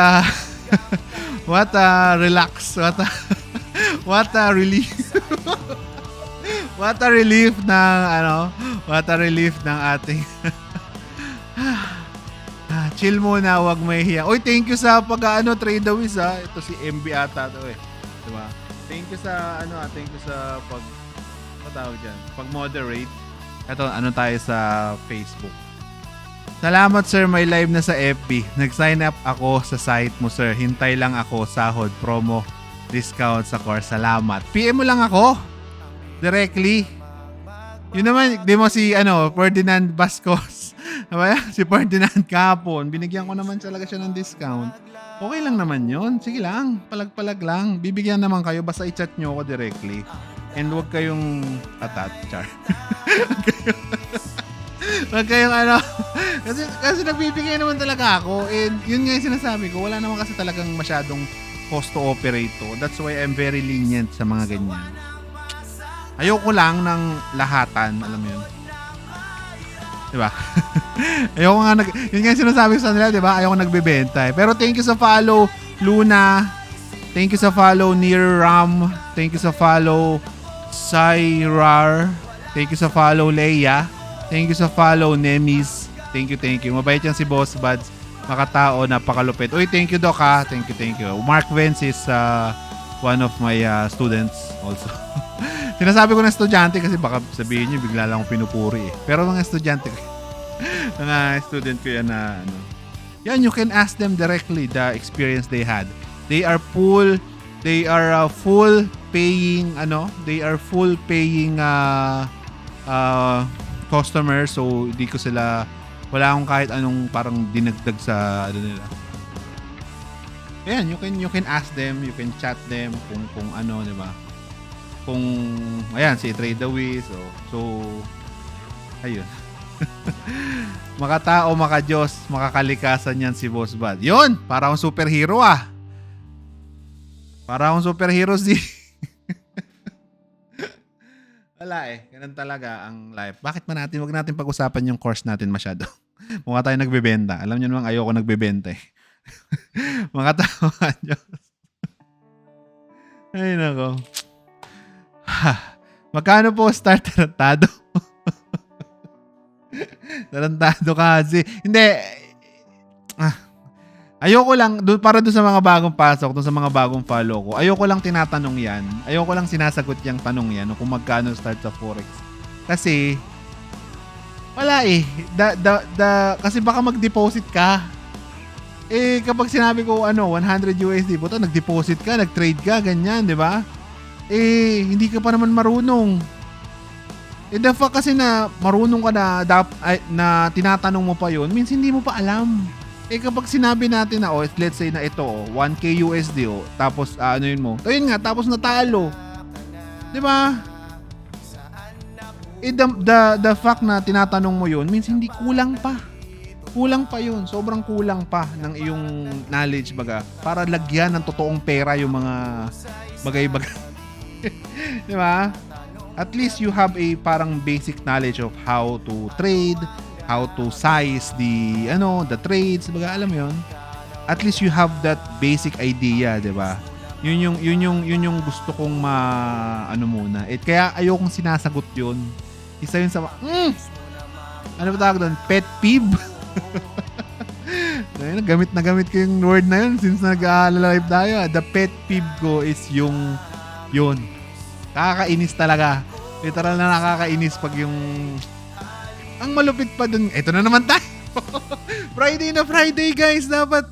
a relax. What a relief. What a relief ng ating chill muna, wag may hiya. Oy, thank you sa Trade the Wiz ha. Ito si MB ata to eh. Diba? Thank you sa thank you sa patawag diyan. Pag-moderate. Ito, ano tayo sa Facebook. Salamat sir, may live na sa FB. Nag-sign up ako sa site mo sir. Hintay lang ako sahod, promo, discount sa course. Salamat. PM mo lang ako. Directly. Yun naman, di mo si Ferdinand Bascos. Diba? Si Ferdinand kahapon. Binigyan ko naman talaga siya ng discount. Okay lang naman yun. Sige lang. Palag-palag lang. Bibigyan naman kayo. Basta i-chat nyo ako directly. And huwag kayong atat, char. Huwag kayong kasi nagbibigay naman talaga ako. And yun nga yung sinasabi ko. Wala naman kasi talagang masyadong cost to operate to. That's why I'm very lenient sa mga ganyan. Ayoko lang ng lahatan. Alam mo yun? Diba? Ayoko nga yun nga yung sinasabi ko sa nila, diba? Ayoko nagbebenta eh. Pero thank you sa follow, Luna. Thank you sa follow, Near Ram. Thank you sa follow, Sairar. Thank you sa follow, Leia. Thank you sa follow, Nemis. Thank you. Mabait yan si Boss Buds. Makatao, napakalupit. Uy, thank you, Doc, ha? Thank you. Mark Vance is one of my students also. Sinasabi ko na estudyante kasi baka sabihin nyo, bigla lang akong pinupuri eh. Pero mga estudyante ko, mga student ko yan na yan, you can ask them directly the experience they had. They are full paying customers, so hindi ko sila, wala akong kahit anong parang dinagdag sa nila. Ayan, you can ask them, you can chat them kung di ba? Kung ayan si Trade the Wiz, so ayun. Makatao, maka-Diyos, makakalikasan yan si Boss Bud. Yun, para akong superhero ah. Para akong superhero si wala eh. Ganun talaga ang life. Bakit wag natin pag-usapan yung course natin masyado. Mukha tayo nagbebenta. Alam niyo naman ayoko nagbebenta eh. Mga tao, Diyos. Ay nako. Magkano po start tarantado? Tarantado kasi. Hindi. Ayoko lang, para doon sa mga bagong pasok, doon sa mga bagong follow ko, ayoko lang tinatanong yan. Ayoko lang sinasagot yung tanong yan kung magkano start sa Forex. Kasi, wala eh. Kasi baka mag-deposit ka. Eh, kapag sinabi ko, 100 USD, puto, nag-deposit ka, nag-trade ka, ganyan, di ba? Eh, hindi ka pa naman marunong. Eh, the fact kasi na marunong ka na tinatanong mo pa yun, means hindi mo pa alam. Eh, kapag sinabi natin na, let's say na ito, 1K USD, tapos, yun mo. Ayun nga, tapos natalo. Di ba? Eh, the fact na tinatanong mo yun, means hindi kulang pa. Kulang pa yun. Sobrang kulang pa ng iyong knowledge, baga, para lagyan ng totoong pera yung mga bagay-bagay. Di ba? At least you have a parang basic knowledge of how to trade, how to size the trades, baga, alam mo yun. At least you have that basic idea, 'di ba? Yun yung gusto kong muna. Kaya ayokong sinasagot 'yun. Isa yun sa ano ba tawag doon? Pet peeve. Gamit ko yung word na yun since nag-live tayo. The pet peeve ko is yung yun. Nakakainis talaga. Literal na nakakainis pag yung ang malupit pa dun. Ito na naman tayo. Friday guys. Dapat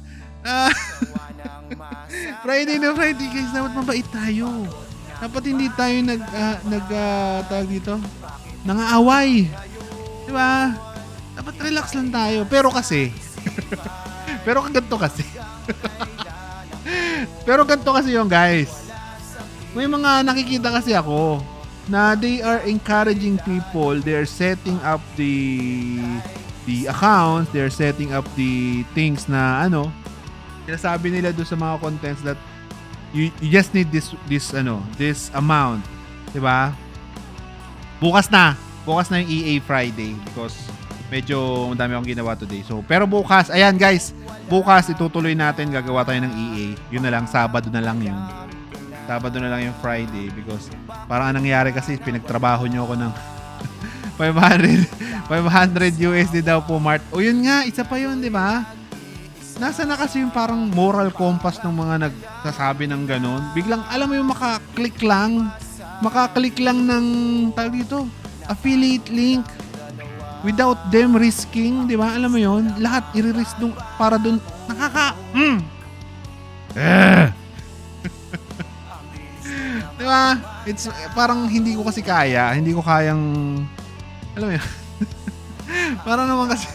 Friday guys. Dapat mabait tayo. Dapat hindi tayo tawag dito, nangaaway. Diba? Dapat relax lang tayo. Pero ganito kasi yung guys. May mga nakikita kasi ako na they are encouraging people, they're setting up the accounts, they're setting up the things na sinasabi nila doon sa mga contents that you just need this amount, 'di ba? Bukas na yung EA Friday because medyo madami akong ginawa today. So, pero bukas, ayan guys, bukas itutuloy natin, gagawa tayo ng EA. Yun na lang, Sabado na lang yung Friday because parang anong nangyari kasi pinagtrabaho nyo ako ng 500 USD daw po Mart. O yun nga, isa pa yun, di ba? nasa na kasi yung parang moral compass ng mga nagsasabi ng ganon. Biglang, alam mo yung makaklik lang ng, tawag dito, affiliate link without them risking, di ba? Alam mo yun, lahat i-risk dun, para dun, di ba? It's parang hindi ko kasi kaya, hindi ko kayang, alam mo yun, parang naman kasi,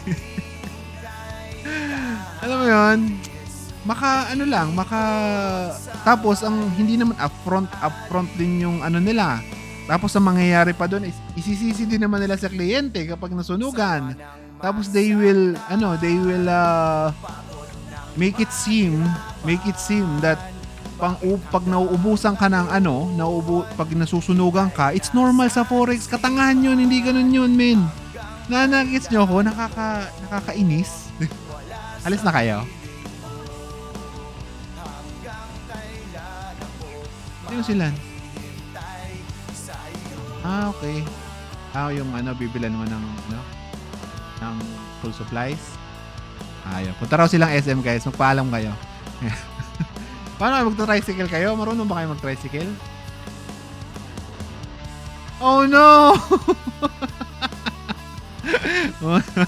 alam mo yun, tapos ang hindi naman upfront din yung ano nila. Tapos ang mangyayari pa doon is isisisi din naman nila sa kliyente kapag nasunugan. Tapos they will make it seem that pag nauubusan ka ng pag nasusunugan ka, it's normal sa forex. Katangahan yun, hindi ganun yun, men. Nanagits nyo ako, nakakainis. Alis na kayo. Sino sila? Okay. Yung bibilan mo ng full supplies. Ayun. Punta raw silang SM, guys. Magpaalam kayo. Paano kayo mag-tricycle kayo? Marunong ba kayo mag-tricycle? Oh no!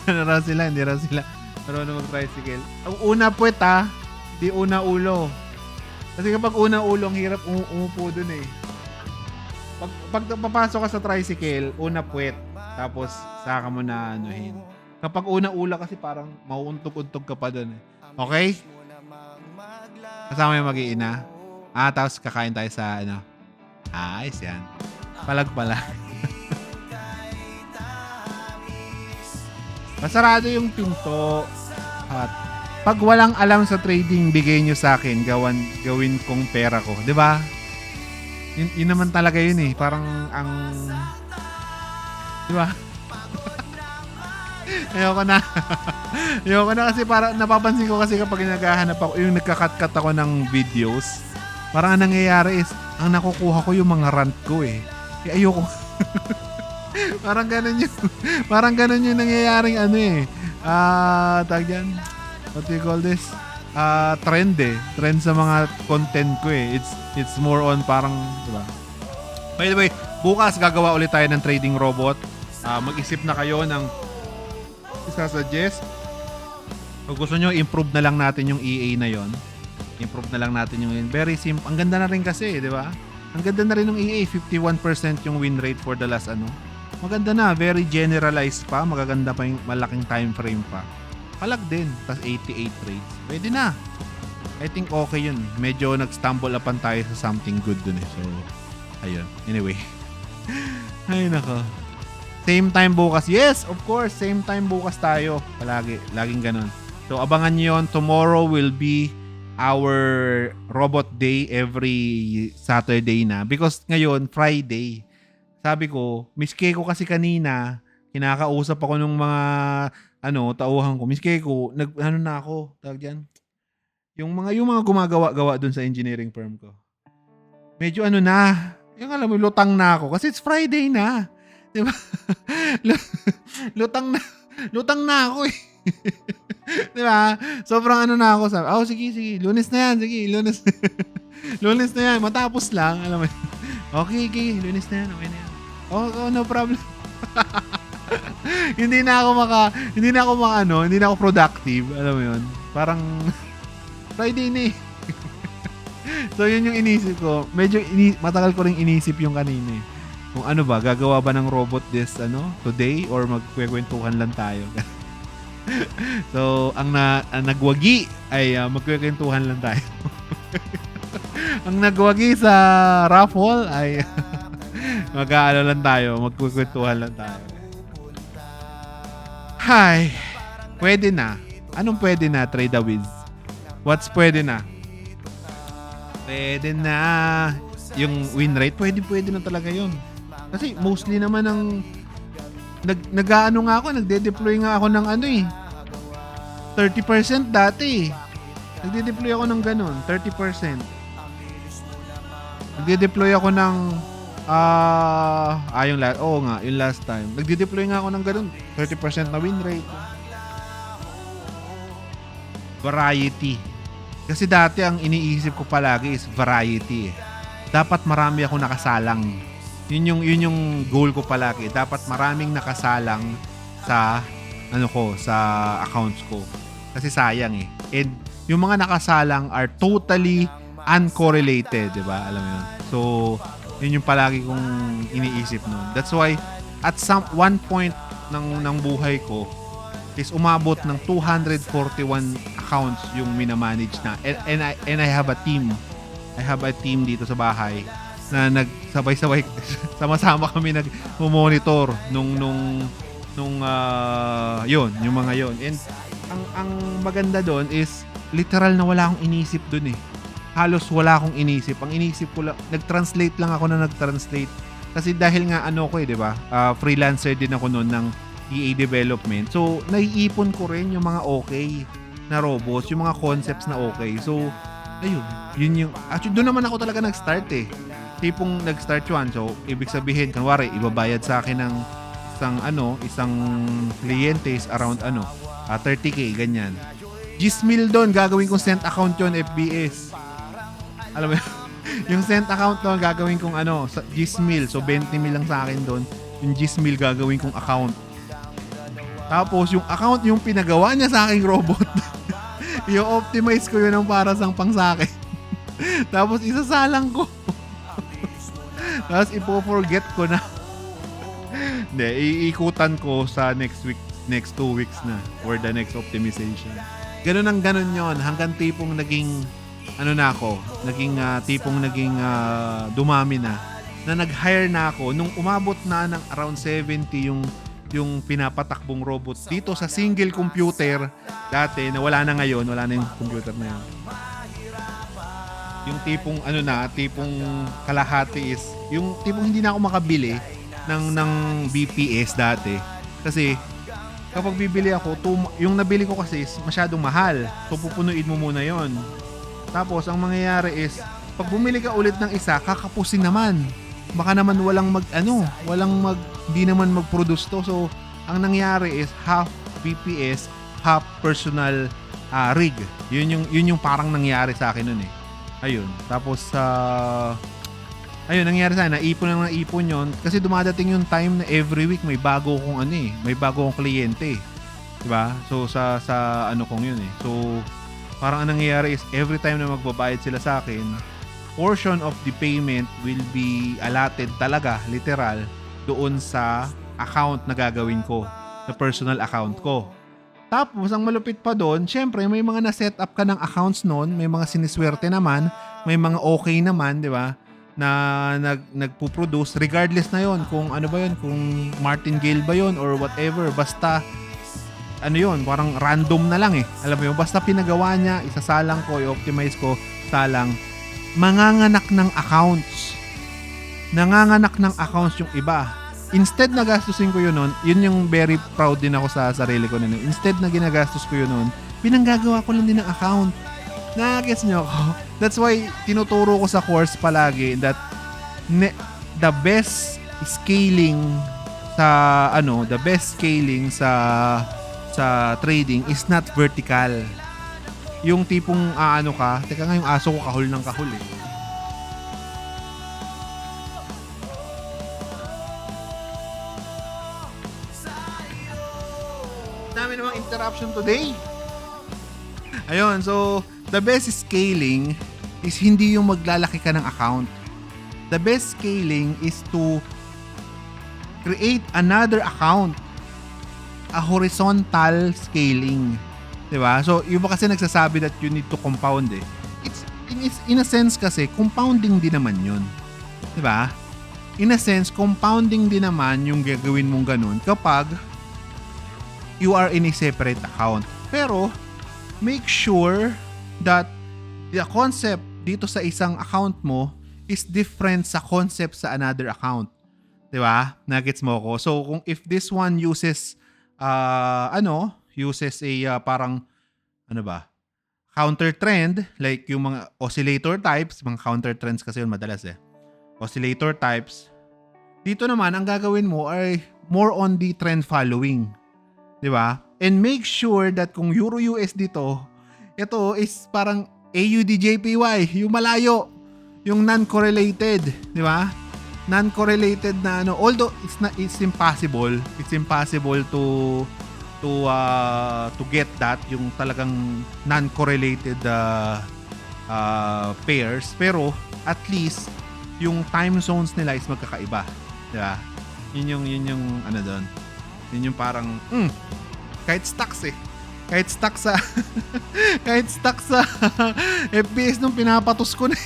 Ano raw sila? Hindi raw sila marunong mag-tricycle. Ang una puwet hindi una ulo. Kasi kapag una ulo, ang hirap umupo dun eh. Pag papasok ka sa tricycle, una puwet, tapos saka mo na anuhin. Kapag una ula kasi parang mauuntog-untog ka pa dun eh. Okay? Kasama yung mag-iina. Tapos kakain tayo sa ayos yan. Palag-palag. Masarado yung pinto. At pag walang alam sa trading, bigay nyo sa akin, gawin kong pera ko. 'Di ba? Yun naman talaga yun eh. Parang di ba? Ayoko na kasi para napapansin ko kasi kapag naghahanap ako, yung nagka-cut ako ng videos, parang ang nangyayari is, ang nakukuha ko yung mga rant ko eh. Ayoko. Parang ganun yung nangyayaring tag yan. What do you call this? Trend sa mga content ko eh. It's more on parang, diba? By the way, bukas gagawa ulit tayo ng trading robot. Mag-isip na kayo ng isa-suggest. Kung gusto nyo, improve na lang natin yung EA na yon. Improve na lang natin yung very simple. Ang ganda na rin kasi, di ba? Ang ganda na rin ng EA. 51% yung win rate for the last Maganda na. Very generalized pa. Magaganda pa yung malaking time frame pa. Palag din. Tapos 88 trades. Pwede na. I think okay yun. Medyo nag-stumble upon tayo sa something good dun eh. So, ayun. Anyway. Ay, nako. Same time bukas. Yes, of course. Same time bukas tayo. Palagi. Laging ganun. So, abangan nyo yun. Tomorrow will be our robot day every Saturday na. Because ngayon, Friday. Sabi ko, Miss Keiko kasi kanina, kinakausap ako ng mga tauhan ko. Miss Keiko, na ako. Tawag dyan. Yung mga gumagawa-gawa dun sa engineering firm ko. Medyo yung alam mo, lutang na ako. Kasi it's Friday na. Diba? Lutang na ako eh. Diba? Sobrang na ako. Sabi, sige. Lunes na yan. Sige, Lunes. Lunes na yan. Matapos lang. Alam mo. Okay. Lunes na yan. Okay na yan. No problem. hindi na ako productive. Alam mo yun? Parang Friday na eh. So, yun yung inisip ko. Medyo matagal ko rin inisip yung kanina eh. Kung gagawa ba ng robot today or magkwekwentuhan lang tayo. So, ang nagwagi ay magkwekwentuhan lang tayo. Ang nagwagi sa raffle ay lang tayo, magkwekwentuhan lang tayo. Hi, pwede na. Anong pwede na, Trade the Wiz? What's pwede na? Pwede na. Yung win rate, pwede na talaga yun. Kasi mostly naman nagde-deploy nga ako ng 30% dati. Nagde-deploy ako ng ganun, 30%. Nagde-deploy ako ng yung last time. Nagde-deploy nga ako ng ganun, 30% na win rate. variety. Kasi dati ang iniisip ko palagi is variety. Dapat marami ako nakasalang. Yun yung goal ko palagi. Dapat maraming nakasalang sa sa accounts ko. Kasi sayang eh. And yung mga nakasalang are totally uncorrelated, 'di ba? Alam mo yun. So, yun yung palagi kong iniisip noon. That's why at one point ng buhay ko is umabot ng 241 accounts yung minamanage na. And I have a team. I have a team dito sa bahay na nagsabay-sabay sama-sama kami nag-monitor nung yun, yung mga yun. And ang maganda doon is literal na wala akong inisip doon eh. Halos wala akong inisip. Ang inisip ko lang, nag-translate lang ako na nag-translate. Kasi dahil nga di ba? Freelancer din ako noon ng EA development. So, naiipon ko rin yung mga okay na robots, yung mga concepts na okay. So, ayun, yun yung actually doon naman ako talaga nag-start eh. Tipong nag-start yun. So, ibig sabihin, kanwari, ibabayad sa akin ng isang kliyente is around 30k, ganyan. Gmail doon, gagawin kong cent account yun, FBS. Alam mo yun? Yung cent account doon, gagawin kong Gmail. So, 20 mil lang sa akin doon. Yung Gmail, gagawin kong account. Tapos, yung account, yung pinagawa niya sa aking robot. I-optimize ko yun ng para sang pang sa akin. Tapos, isasalang ko. Tapos, ipo-forget ko na. Hindi, iikutan ko sa next 2 weeks na. Or the next optimization. Ganun ang ganun yon hanggang tipong naging dumami na nag-hire na ako nung umabot na ng around 70 yung pinapatakbong robot dito sa single computer dati na wala na ngayon, wala na yung computer na yun. Yung tipong tipong kalahati is yung tipong hindi na ako makabili ng BPS dati kasi kapag bibili ako, yung nabili ko kasi is masyadong mahal. So, pupunuin mo muna yon. Tapos, ang mangyayari is, pag bumili ka ulit ng isa, kakapusin naman. Baka naman di naman mag-produce to. So, ang nangyari is, half BPS, half personal rig. Yun yung parang nangyari sa akin nun eh. Ayun. Tapos, nangyari sa akin, naipon yun. Kasi dumadating yung time na every week may bago kong kliyente. Diba? So, sa kong yun eh. So, parang ang nangyayari is every time na magbabayad sila sa akin, portion of the payment will be allotted talaga, literal, doon sa account na gagawin ko. Sa personal account ko. Tapos, ang malupit pa doon, syempre, may mga na-set up ka ng accounts noon, may mga siniswerte naman, may mga okay naman, di ba? Na nagpo-produce regardless na yon kung ano ba yon, kung martingale ba yon or whatever, basta parang random na lang eh. Alam mo yun, basta pinagawa niya, isasalang ko, i-optimize ko, salang, nanganganak ng accounts yung iba. Instead na gastusin ko yun nun, yun yung very proud din ako sa sarili ko nun. Instead na ginagastos ko yun nun, pinanggagawa ko lang din ng account. Nakagets nyo ako? That's why tinuturo ko sa course palagi that the best scaling sa trading is not vertical. Yung tipong teka nga, yung aso ko kahul ng kahul eh. Dami namang interruption today. Ayun, so the best scaling is hindi yung maglalaki ka ng account. The best scaling is to create another account. A horizontal scaling. Diba? So, yung ba kasi nagsasabi that you need to compound eh. It's in a sense kasi, compounding din naman yun. Diba? In a sense, compounding din naman yung gagawin mong ganun kapag you are in a separate account. Pero, make sure that the concept dito sa isang account mo is different sa concept sa another account. Diba? Nagets mo ko. So, kung if this one uses parang counter trend, like yung mga oscillator types, mga counter trends kasi yun madalas eh. Oscillator types. Dito naman, ang gagawin mo ay more on the trend following. Diba? And make sure that kung Euro USD to, Ito is parang AUDJPY, yung malayo, yung non-correlated, di ba? Non-correlated na ano, although it's impossible to get that, yung talagang non-correlated pairs, pero at least yung time zones nila is magkakaiba, di ba? Yun yung ano doon. Yun yung parang kahit stocks kahit stuck sa FPS nung pinapatos ko na.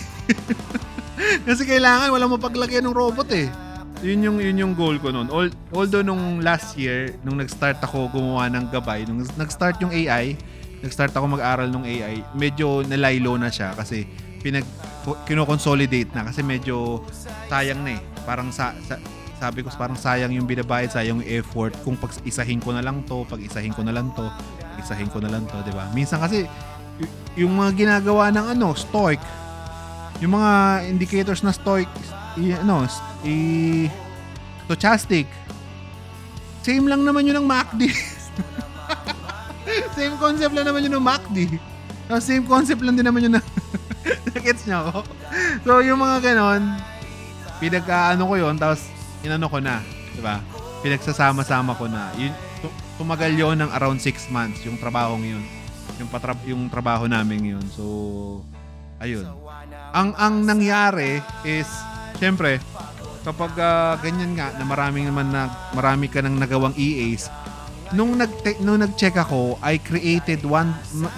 Kasi kailangan walang mapaglagyan ng robot eh. Yun yung goal ko noon. Although nung last year, nung nag-start ako gumawa ng gabay, nung nag-start yung AI, nag-start ako mag-aral ng AI, medyo nalaylo na siya kasi kino-consolidate na kasi medyo sayang na eh. Parang sabi ko parang sayang yung binabayad, sayang yung effort kung pag-isahin ko na lang to, pag-isahin ko na lang to, di ba? Minsan kasi yung mga ginagawa ng stoic, yung mga indicators na stoic, stochastic, same lang naman yun ng MACD. Same concept lang naman yun ng MACD. Same concept lang din naman yun ng gets niyo ako? So yung mga ganon, pinag-ano ko yun, tapos inano ko na, di ba? Pinagsasama-sama ko na. Tumagal yun ng around 6 months yung trabahong yun. Yung trabaho namin yun. So, ayun. Ang nangyari is, syempre, kapag ganyan nga, na marami ka nang nagawang EAs, nung nag-check ako, I created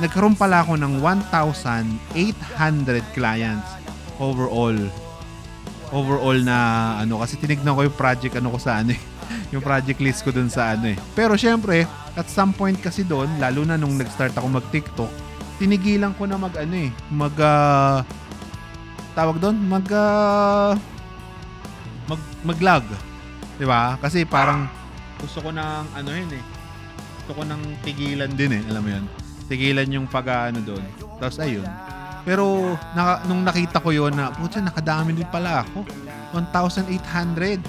nagkaroon pala ako ng 1,800 clients overall na kasi tinignan ko yung project ko sa yung project list ko dun sa Pero syempre, at some point kasi doon, lalo na nung nag-start ako mag-TikTok, tinigilan ko na mag-log. 'Di ba? Kasi parang gusto ko nang gusto ko nang tigilan din alam mo 'yun. Tigilan yung doon. Tapos ayun. Pero nung nakita ko yun na, putya, nakadami din pala ako. 1,850.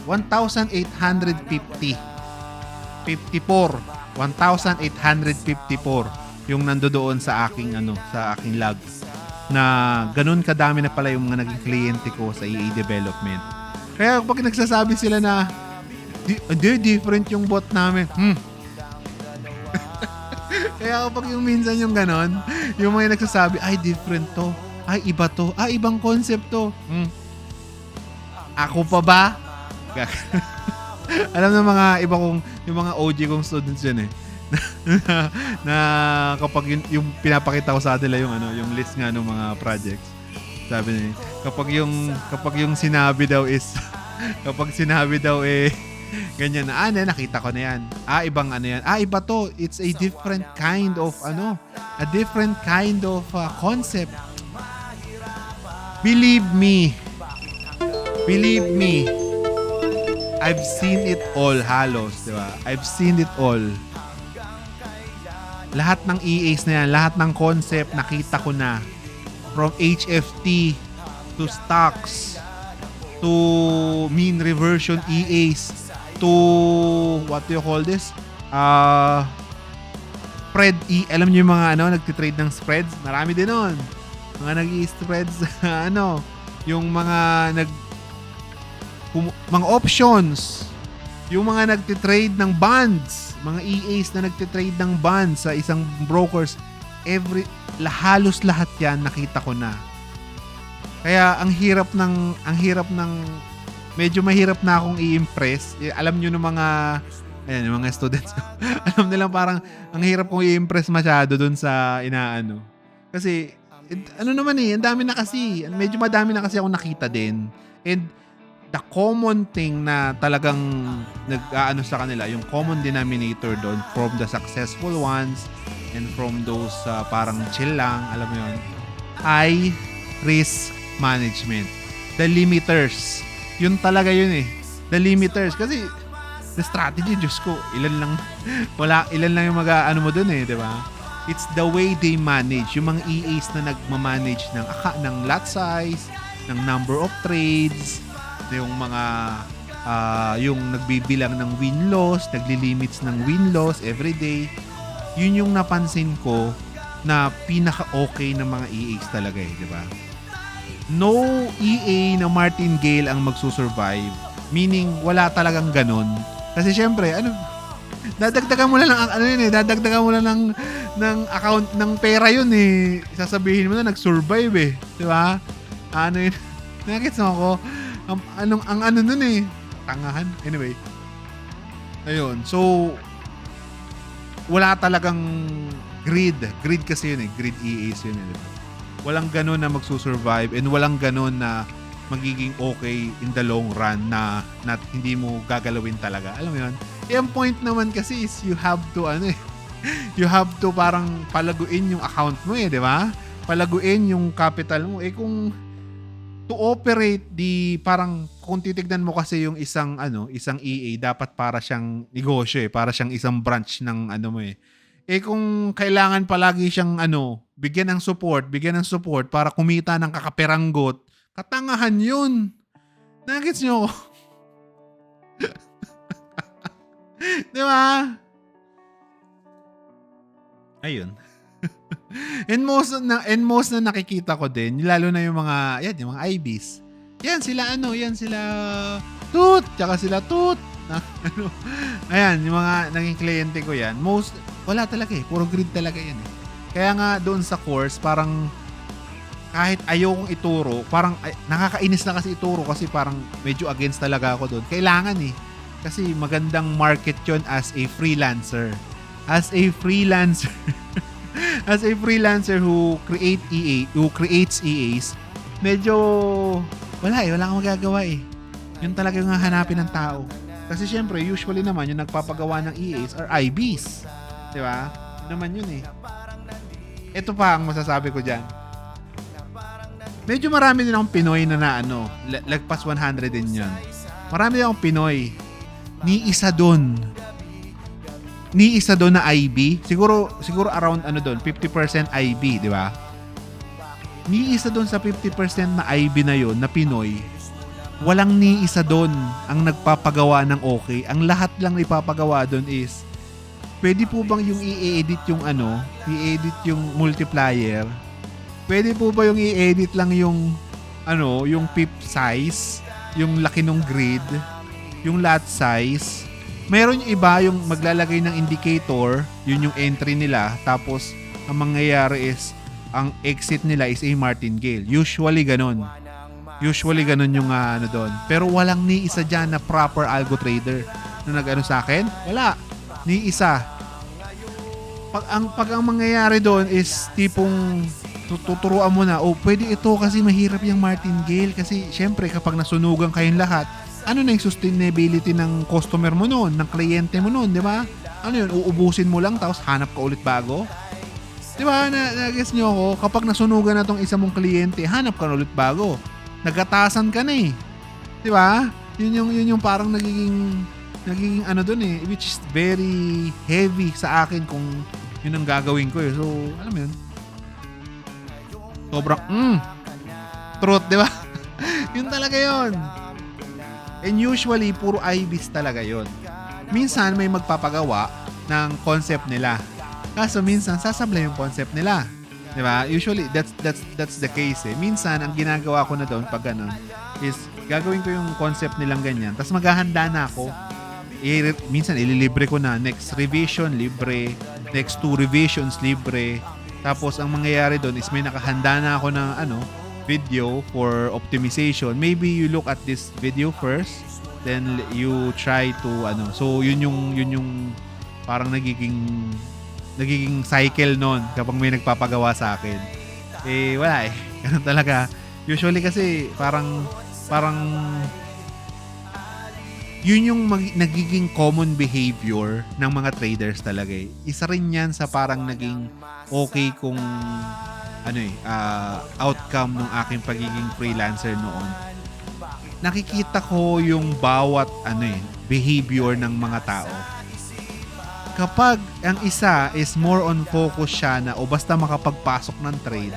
1,854 yung nandoon sa aking log. Na ganun kadami na pala yung mga naging kliyente ko sa EA development. Kaya pag nagsasabi sila na different yung bot namin. Kaya kapag yung minsan yung ganon, yung mga nagsasabi, ay different to, ay iba to, ay ibang concept to. Ako pa ba? Alam ng mga iba kong, yung mga OG kong students yun na kapag yung pinapakita ko sa kanila yung list nga ng mga projects. Sabi niya, kapag yung sinabi daw is ganyan na, nakita ko na yan. Ibang yan. Iba to. It's a different kind of, concept. Believe me. I've seen it all, halos, di ba? I've seen it all. Lahat ng EAs na yan, lahat ng concept, nakita ko na. From HFT to stocks to mean reversion EAs to what do you call this? Spread alam niyo yung mga nagti-trade ng spreads, marami din noon. Mga nag-i-spreads yung mga mga options, yung mga nagti-trade ng bonds, mga EAs na nagti-trade ng bonds sa isang brokers, halos lahat 'yan nakita ko na. Kaya ang hirap ng medyo mahirap na akong i-impress. Alam niyo ng yung mga students ko. Alam nila parang ang hirap kong i-impress masyado dun sa inaano. Kasi ang dami na kasi. Medyo madami na kasi akong nakita din. And the common thing na talagang nag-aano sa kanila, yung common denominator doon from the successful ones and from those parang chill lang, alam mo yun, ay risk management. The limiters. Yun talaga yun The limiters. Kasi the strategy, Diyos ko, ilan lang yung mo dun di ba? It's the way they manage. Yung mga EAs na nagmamanage ng lot size, ng number of trades, yung mga yung nagbibilang ng win-loss, nagli-limits ng win-loss every day. Yun yung napansin ko na pinaka-okay ng mga EAs talaga eh, di ba? No EA na martingale ang magsusurvive. Meaning, wala talagang ganun. Kasi syempre, dadagdagan mo lang dadagdagan mo lang ng account ng pera yun eh. Sasabihin mo na nag-survive eh. Di ba? Ano yun? Nakakits mo ako? Ang ano nun eh. Tangahan. Anyway. Ayun. So, wala talagang greed. Greed kasi yun eh. Greed EAs yun eh. Walang ganun na magsusurvive and walang ganun na magiging okay in the long run na hindi mo gagalawin talaga. Alam mo yun? Ang point naman kasi is you have to you have to parang palaguin yung account mo eh, di ba? Palaguin yung capital mo. Kung to operate parang kung titignan mo kasi yung isang EA dapat para siyang negosyo eh, para siyang isang branch ng mo eh. Kung kailangan palagi siyang bigyan ng support para kumita ng kakaperanggot, katangahan yun. Nakits nyo ako? Di ba? Ayun. and most na nakikita ko din, lalo na yung mga IBs. Yan sila Toot, tsaka sila Toot. Ayan, yung mga naging kliyente ko yan. Most, wala talaga eh. Puro greed talaga yan eh. Kaya nga doon sa course, parang kahit ayokong ituro, parang nakakainis na kasi ituro kasi parang medyo against talaga ako doon. Kailangan eh. Kasi magandang market yon as a freelancer. As a freelancer who creates EAs, medyo wala kang magagawa eh. Yun talaga yung hahanapin ng tao. Kasi syempre, usually naman yung nagpapagawa ng EAs are IBs. Di ba? Naman yun eh. Ito pa ang masasabi ko dyan. Medyo marami din akong Pinoy na lagpas 100 din yun. Marami din akong Pinoy. Ni isa doon na IB. Siguro around 50% IB, di ba? Ni isa doon sa 50% na IB na yon na Pinoy. Walang ni isa doon ang nagpapagawa ng okay. Ang lahat lang ipapagawa doon is pwede po bang yung i-edit yung i-edit yung multiplier? Pwede po ba yung i-edit lang yung yung pip size, yung laki ng grid, yung lot size? Meron yung iba yung maglalagay ng indicator, yun yung entry nila, tapos ang mangyayari is ang exit nila is a martingale. Usually ganun yung doon. Pero walang ni isa dyan na proper algo trader na nag sa akin. Wala. Ni isa. Pag ang mangyayari doon is tipong tuturuan mo na, pwede ito kasi mahirap yung martingale kasi syempre kapag nasunugan kayong lahat, ano na yung sustainability ng customer mo noon, ng kliyente mo noon, di ba? Ano yun, uubusin mo lang tapos hanap ka ulit bago? Di ba? Na-guess nyo ako, kapag nasunugan na tong isa mong kliyente, hanap ka na ulit bago. Nagatasan ka na eh. Di ba? Yun yung parang nagiging doon eh, which is very heavy sa akin kung yun ang gagawin ko eh. So, alam mo yun? Sobrang, truth, di ba? Yun talaga yun. And usually, puro IBs talaga yun. Minsan, may magpapagawa ng concept nila. Kaso minsan, sasablay yung concept nila. Diba? Usually, that's the case eh. Minsan, ang ginagawa ko na doon pag ganun is gagawin ko yung concept nilang ganyan. Tapos maghahanda na ako. Minsan, ililibre ko na. Next revision, libre. Next 2 revisions, libre. Tapos, ang mangyayari doon is may nakahanda na ako ng video for optimization. Maybe you look at this video first, then you try to So yun yung parang nagiging cycle noon kapag may nagpapagawa sa akin. Wala eh. Ganun talaga. Usually kasi parang yun yung nagiging common behavior ng mga traders talaga eh. Isa rin yan sa parang naging okay kung outcome ng aking pagiging freelancer noon. Nakikita ko yung bawat behavior ng mga tao. Kapag ang isa is more on focus siya na basta makapagpasok ng trade,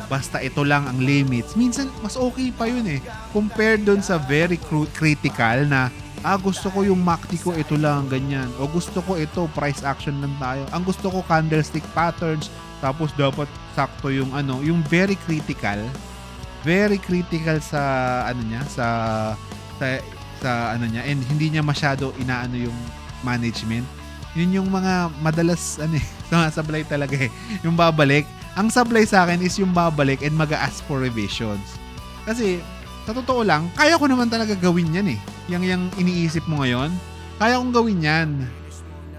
basta ito lang ang limits, minsan mas okay pa yun eh. Compared dun sa very critical na gusto ko yung MACD ko ito lang, ganyan. O gusto ko ito, price action lang tayo. Ang gusto ko candlestick patterns, tapos dapat sakto yung ano, yung very critical sa ano niya, sa ano niya, and hindi niya masyado inaano yung management. Yun yung mga madalas ano sablay talaga yung babalik. Ang sablay sa akin is yung babalik and mag-ask for revisions. Kasi sa totoo lang, kaya ko naman talaga gawin yan Yang iniisip mo ngayon, kaya kong gawin yan.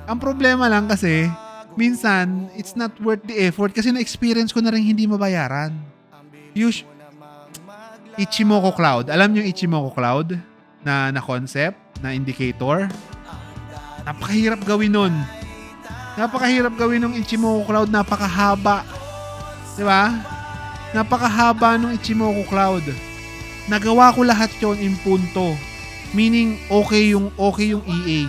Ang problema lang kasi, minsan, it's not worth the effort kasi na-experience ko na rin hindi mabayaran. Ichimoku Cloud. Alam niyo yung Ichimoku Cloud na concept, na indicator? Napakahirap gawin nun. Napakahirap gawin ng Ichimoku Cloud. Napakahaba. Diba? Napakahaba ng Ichimoku Cloud. Nagawa ko lahat yon in punto. Meaning, okay yung EA.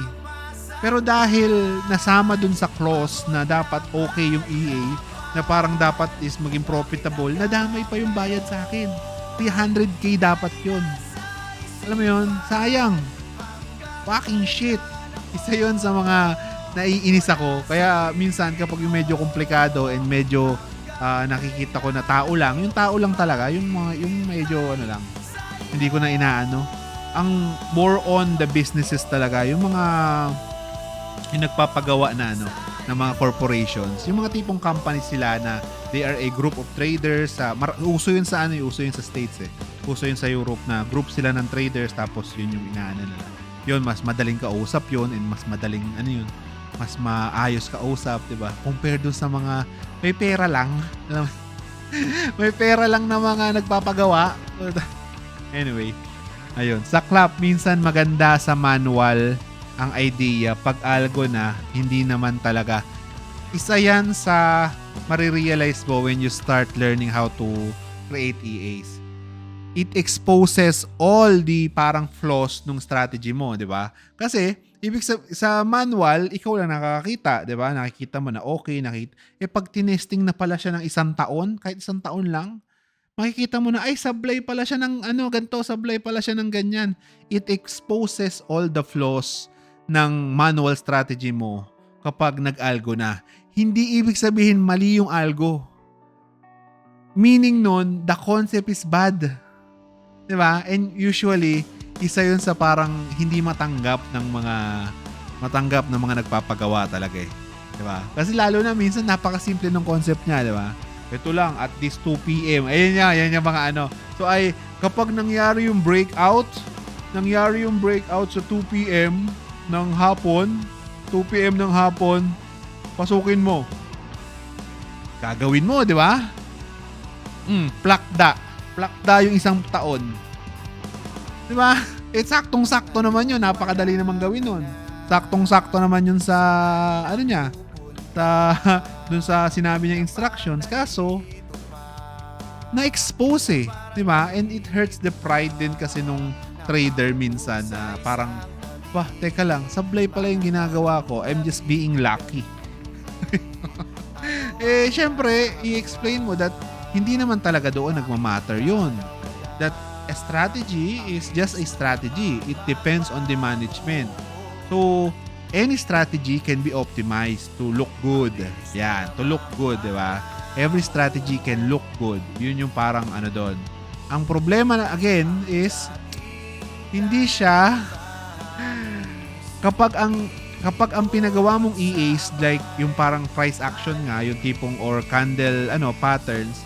Pero dahil nasama dun sa clause na dapat okay yung EA, na parang dapat is maging profitable, nadamay pa yung bayad sa akin. 300k dapat yun. Alam mo yun? Sayang. Fucking shit. Isa yun sa mga naiinis ako. Kaya minsan kapag yung medyo komplikado and medyo nakikita ko na tao lang, yung tao lang talaga, yung medyo ano lang, hindi ko na inaano. Ang more on the businesses talaga, yung mga yung nagpapagawa na ng mga corporations, yung mga tipong companies sila na they are a group of traders. Uso yun sa uso yun sa States Uso yun sa Europe na group sila ng traders, tapos yun yung inaano nila. Yun, mas madaling kausap yun and mas madaling mas maayos kausap, 'di ba? Compare dun sa mga may pera lang. May pera lang na mga nagpapagawa. Anyway, ayun. Sa clap, minsan maganda sa manual ang idea. Pag algo na, hindi naman talaga. Isa yan sa marirealize mo when you start learning how to create EAs. It exposes all the parang flaws nung strategy mo, di ba? Kasi, ibig sa manual, ikaw lang nakakakita, di ba? Nakikita mo na okay, pag tinesting na pala siya ng 1 taon, kahit 1 taon lang, makikita mo na, ay, sablay pala siya ng ganito, sablay pala siya ng ganyan. It exposes all the flaws ng manual strategy mo kapag nag-algo na. Hindi ibig sabihin mali yung algo. Meaning nun, the concept is bad. Diba? And usually, isa yun sa parang hindi matanggap ng mga nagpapagawa talaga Diba? Kasi lalo na minsan napakasimple ng concept niya, diba? Ito lang, at this 2 p.m. Ayan yung mga So kapag nangyari yung breakout sa 2 p.m. ng hapon, 2 p.m. ng hapon, pasukin mo. Gagawin mo, di ba? Plakda yung 1 taon. Di ba? Saktong-sakto naman yun. Napakadali naman gawin nun. Saktong-sakto naman yun sa, dun sa sinabi niya instructions. Kaso, na-expose di ba? And it hurts the pride din kasi nung trader minsan na parang, teka lang, sablay pala yung ginagawa ko. I'm just being lucky. Syempre, i-explain mo that hindi naman talaga doon nagmamatter yun. That a strategy is just a strategy. It depends on the management. So, any strategy can be optimized to look good. Yan, to look good, di ba? Every strategy can look good. Yun yung parang doon. Ang problema na, again, is hindi siya kapag ang pinagawa mong EAs like yung parang price action nga, yung tipong or candle patterns,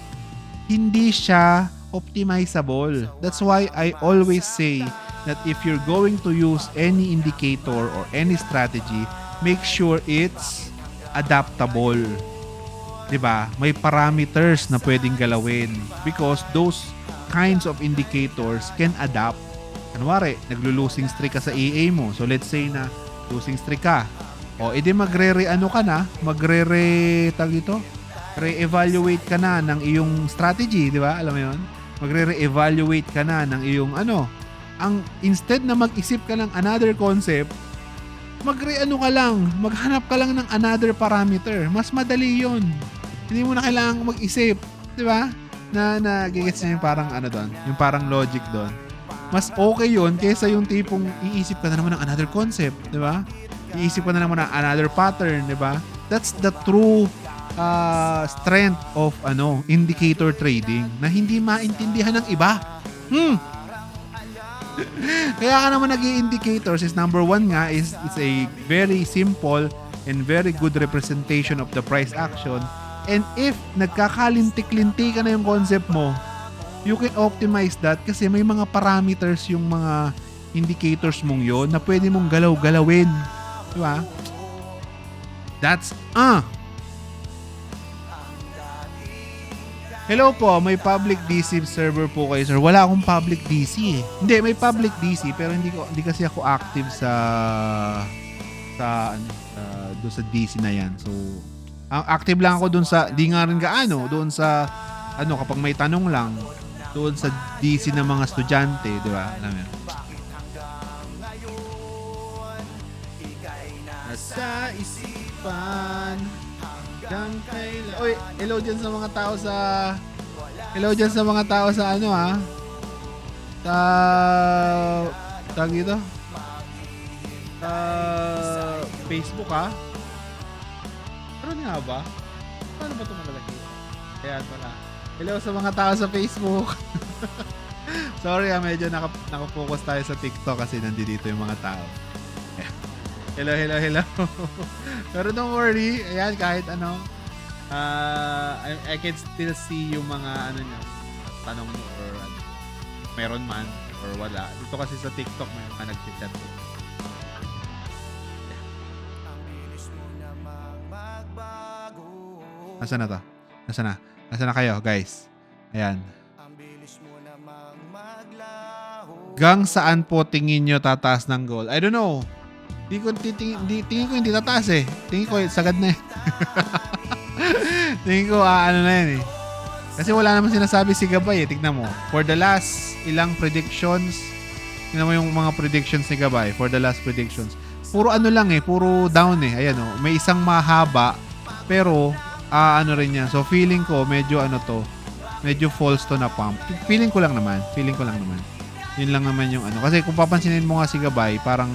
hindi siya optimizable. That's why I always say that if you're going to use any indicator or any strategy, make sure it's adaptable. 'Di ba? May parameters na pwedeng galawin because those kinds of indicators can adapt. Kunwari, naglo-losing streak ka sa EA mo. So let's say na losing streak ka. O edi re-evaluate ka na ng iyong strategy, di ba? Alam mo 'yon? Magre-evaluate ka na ng iyong instead na mag-isip ka ng another concept, maghanap ka lang ng another parameter. Mas madali 'yon. Hindi mo na kailangang mag-isip, di ba? Na gets niyo yung parang doon, yung parang logic doon. Mas okay yun kaysa yung tipong iisip ka na naman ng another concept, di ba? Iisip ka na naman ng another pattern, di ba? That's the true strength of indicator trading na hindi maintindihan ng iba. Kaya ka naman nag-i-indicators is number one nga is it's a very simple and very good representation of the price action. And if nagkakalintik-linti ka na yung concept mo, you can optimize that kasi may mga parameters yung mga indicators mong yon na pwede mong galaw-galawin. Diba? That's Hello po, may public DC server po kayo, sir. Wala akong public DC eh. Hindi, may public DC pero hindi kasi ako active sa doon sa DC na yan. So, ang active lang ako doon sa di nga rin gaano, doon sa kapag may tanong lang doon sa DC ng mga estudyante, di ba? Alam mo. Nasa isipan hanggang kailan. Oy, hello dyan sa mga tao sa sa tag dito sa Facebook Ano nga ba? Paano ba ito malalagay? Ayan pala. Hello sa mga tao sa Facebook. Sorry medyo nakafocus tayo sa TikTok kasi nandito yung mga tao. Hello. Pero don't worry, ayan kahit I can still see yung mga tanong mo or meron man or wala. Dito kasi sa TikTok may mga nag-chat. Nasaan na to? Nasaan na kayo, guys? Ayan. Gang saan po tingin nyo tataas ng gold? I don't know. Tingin ko hindi tataas eh. Tingin ko sagad na eh. Tingin ko na yan eh. Kasi wala naman sinasabi si Gabay eh. Tignan mo. For the last ilang predictions, tignan mo yung mga predictions ni Gabay. For the last predictions. Puro lang eh. Puro down eh. Ayan o. May isang mahaba. Pero rin yan. So feeling ko medyo medyo false to na pump. Feeling ko lang naman. Yun lang naman yung Kasi kung papansinin mo nga si Gabay, parang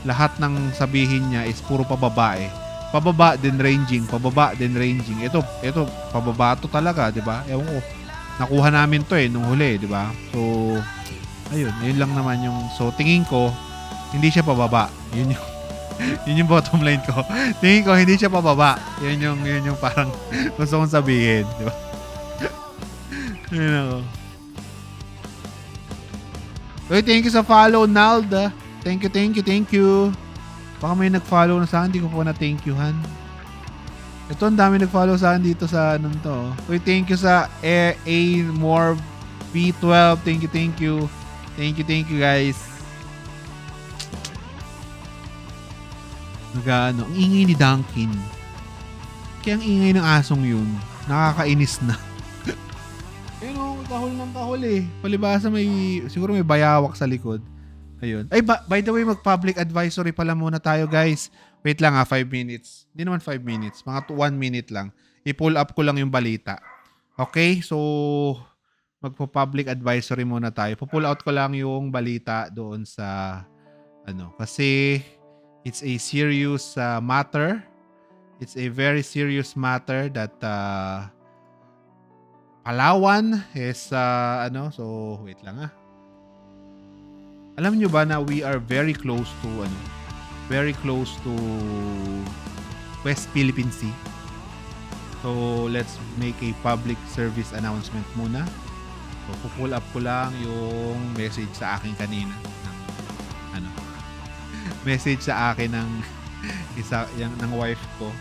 lahat ng sabihin niya is puro pababa eh. Pababa din ranging. Ito pababa to talaga, 'di ba? Ewan ko. Nakuha namin to nung huli, 'di ba? So ayun lang naman yung tingin ko hindi siya pababa. Yun yung bottom line ko. Tingin ko hindi siya pababa. Yun yung parang gusto kong sabihin, 'di ba? Ayun ako. Uy, thank you sa follow, Nalda. Thank you. Baka may nag-follow na sa akin, hindi ko po na-thank you-han. Ito, ang dami nag-follow sa akin dito sa to. Uy, thank you sa A More B12. Thank you. Thank you guys. Ang ingay ni Dunkin. Kaya ang ingay ng asong yun, nakakainis na. Kahol ng kahol eh. Palibasa siguro may bayawak sa likod. Ayun. Ay, by the way, mag-public advisory pala muna tayo, guys. Wait lang 5 minutes. Hindi naman 5 minutes. Mga 1 minute lang. I-pull up ko lang yung balita. Okay? So, magpo-public advisory muna tayo. Pull out ko lang yung balita doon sa kasi it's a serious matter. It's a very serious matter that Palawan is so wait lang Alam nyo ba na we are very close to West Philippine Sea. So let's make a public service announcement muna. So pull up ko lang yung message sa akin kanina message sa akin ng ng wife ko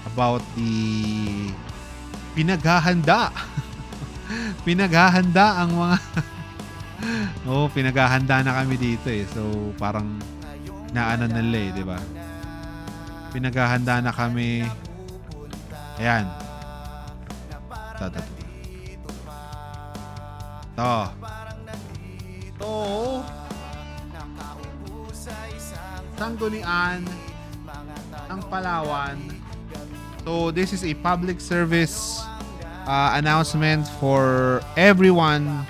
about the pinaghahanda ang mga pinaghahanda na kami dito eh. So parang nila eh, 'di ba? Pinaghahanda na kami. Ayan. Sanggunian ng Palawan. So this is a public service announcement for everyone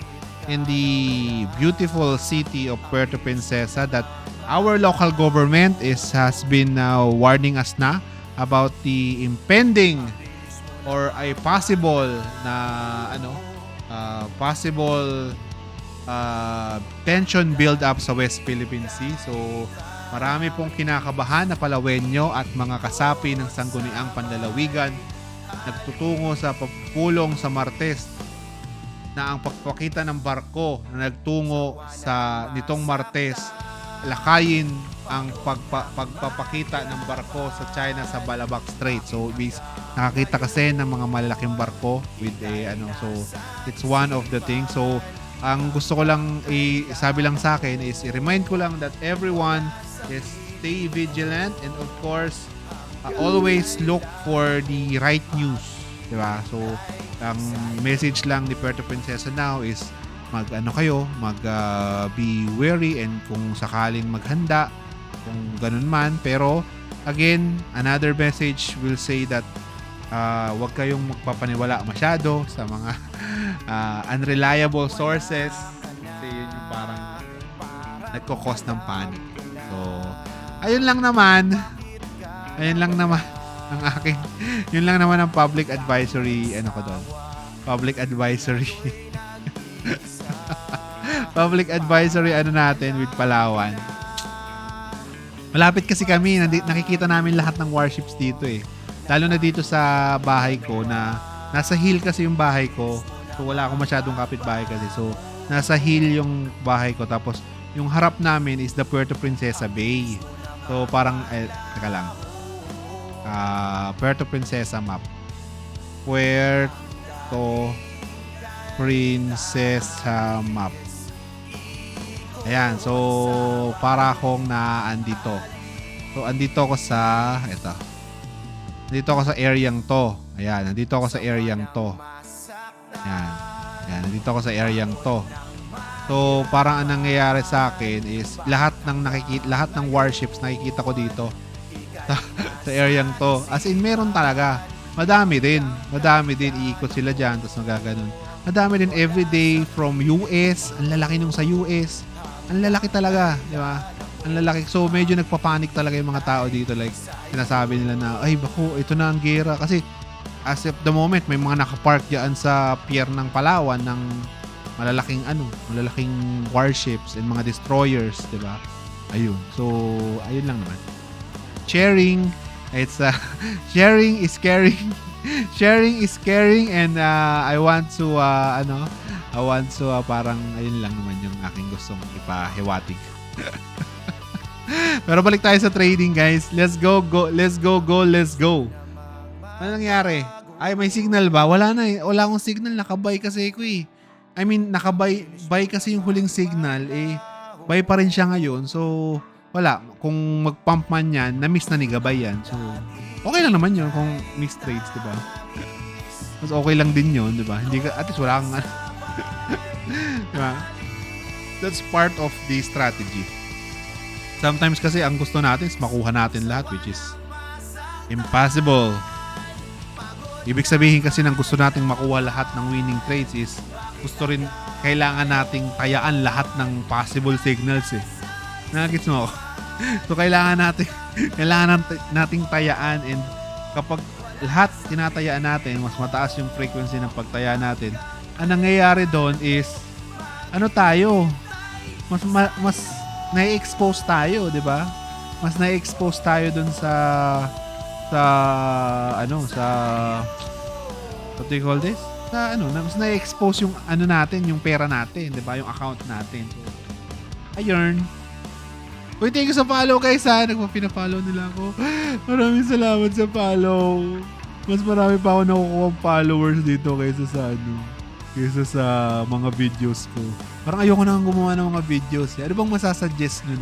in the beautiful city of Puerto Princesa that our local government has been warning us na about the impending or a possible na possible tension build up sa West Philippine Sea. So marami pong kinakabahan na Palawenyo at mga kasapi ng sangguniang panlalawigan nagtutungo sa pagpulong sa Martes na ang pagpakita ng barko na nagtungo sa nitong Martes lakayin ang pagpapakita ng barko sa China sa Balabac Strait. So nakakita kasi ng mga malalaking barko with so it's one of the things. So ang gusto ko lang sabi lang sa akin is i-remind ko lang that everyone is stay vigilant and of course always look for the right news, di ba? So ang message lang ni Puerto Princesa now is be wary and kung sakaling maghanda kung ganun man, pero again another message will say that wag kayong magpapaniwala masyado sa mga unreliable sources kasi yun yung parang nagko-cause ng panic. So ayun lang naman ang aking yun lang naman ang public advisory public advisory public advisory natin with Palawan. Malapit kasi kami, nakikita namin lahat ng warships dito lalo na dito sa bahay ko na nasa hill kasi yung bahay ko, so wala akong masyadong kapitbahay kasi, so nasa hill yung bahay ko, tapos yung harap namin is the Puerto Princesa Bay. So parang teka lang, Puerto Princesa map, Puerto Princesa map. Ayan, so para akong andito. So andito ako sa Nandito ako sa area to. Ayan, nandito ako sa area to. Ayan, nandito ako sa area to. So parang ang nangyayari sa akin is lahat ng warships nakikita ko dito sa area to. As in meron talaga. Madami din iikot sila diyan tapos magaganon. Madami din everyday from US. Ang lalaki nung sa US. Ang lalaki talaga, di ba? Ang lalaki. So, medyo nagpapanik talaga yung mga tao dito. Like, sinasabi nila na, ay, bako, ito na ang gera. Kasi, as of the moment, may mga nakapark dyan sa pier ng Palawan ng malalaking warships and mga destroyers, di ba? Ayun. So, ayun lang naman. Sharing, sharing is caring. Sharing is caring and I want to parang ayun lang naman yung aking gustong ipahiwatig. Pero balik tayo sa trading, guys. Let's go. Ano nangyari? Ay, may signal ba? Wala na wala akong signal, nakabay kasi ko I mean, nakabay kasi yung huling signal buy pa rin siya ngayon. So wala, kung mag-pump man yan, na-miss na ni Gabay yan. So okay lang naman yun kung mixed trades, di ba? Mas okay lang din yun, di ba? Hindi ka, at least wala kang di ba? That's part of the strategy. Sometimes kasi ang gusto natin is makuha natin lahat, which is impossible. Ibig sabihin kasi ng gusto nating makuha lahat ng winning trades is kailangan nating tayaan lahat ng possible signals Nakagets mo ako? So kailangan nating tayaan, and kapag lahat tinatayaan natin, mas mataas yung frequency ng pagtaya natin. Ang nangyayari doon is mas na-expose tayo, 'di ba? Mas na-expose tayo doon sa what do you call this? Mas na-expose yung natin, yung pera natin, 'di ba? Yung account natin. So, ayun. Uy, thank you sa follow, guys, ha. Nagpa-pina-follow nila ako. Maraming salamat sa follow. Mas marami pa ako nakukuha followers dito kaysa sa mga videos ko. Parang ayoko na gumawa ng mga videos. Ano bang masasuggest nyo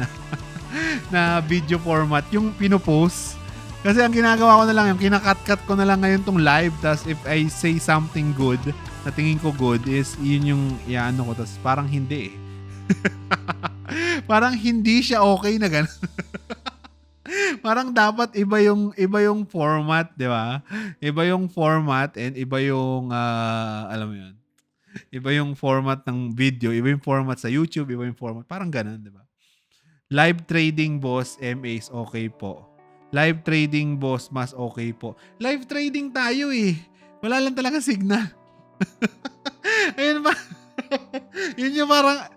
na video format? Yung pinopost. Kasi ang ginagawa ko na lang, yung kinakat-cut ko na lang ngayon tong live. Tapos if I say something good, na tingin ko good, is yun yung ko. Tapos parang hindi parang hindi siya okay na gano'n. Parang dapat iba yung format, 'di ba? Iba yung format and iba yung alam mo 'yun. Iba yung format ng video, iba yung format sa YouTube, iba yung format. Parang ganun, di ba? Live trading boss, MAs, okay po. Live trading boss, mas okay po. Live trading tayo eh. Wala lang talaga signal. Ayun ba? Yun yung parang,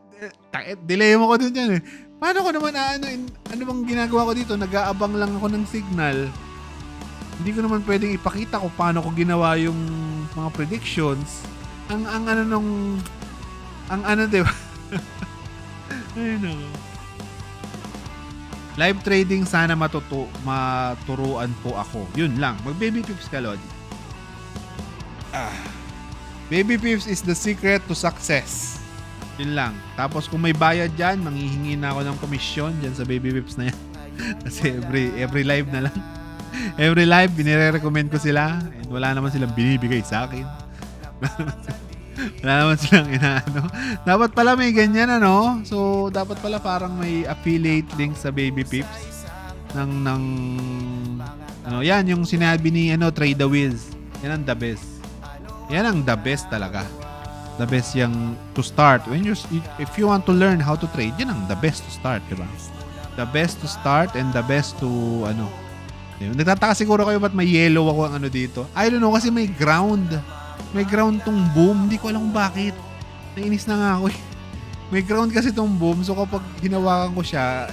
dilema ko dun yan eh. Paano ko naman, ano bang ginagawa ko dito? Nag-aabang lang ako ng signal. Hindi ko naman pwedeng ipakita ko paano ko ginawa yung mga predictions. Ang diba? Ayun ako. Live trading sana maturuan po ako. Yun lang. Mag-baby pips ka, Lodi. Baby pips is the secret to success. Yun lang. Tapos kung may bayad dyan, manghihingi na ako ng komisyon dyan sa baby pips na yan. Kasi every live na lang. Every live, binire-recommend ko sila. And wala naman silang binibigay sa akin. Wala naman silang inaano. Dapat pala may ganyan ano. So, dapat pala parang may affiliate link sa Baby Pips. Yan yung sinabi ni Trade the Wiz. Yan ang the best. Yan ang the best talaga. The best yung to start. If you want to learn how to trade, yan ang the best to start, diba? The best to start and the best to Nagtataka siguro kayo ba't may yellow ako ang dito. I don't know kasi may ground. May ground tong boom. Hindi ko alam kung bakit. Nainis na nga ako eh. May ground kasi tong boom. So kapag hinawakan ko siya,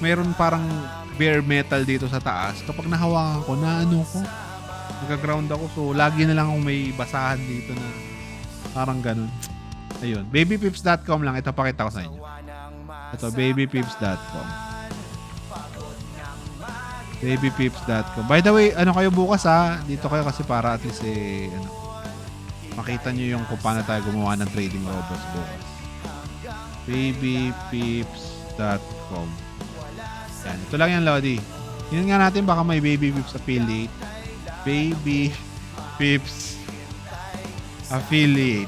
mayroon parang bare metal dito sa taas. Kapag nahawakan ko, nagka-ground ako. So lagi na lang akong may basahan dito na parang ganun. Ayun. Babypips.com lang. Ito pakita ko sa inyo. Ito, babypips.com. Babypips.com. By the way, kayo bukas dito kayo kasi para at least makita nyo yung kung paano tayo gumawa ng trading robots bukas. Babypips.com. Yan. Ito lang yan, Lodi. Yun nga natin, baka may Baby Pips affiliate. Baby Pips affiliate.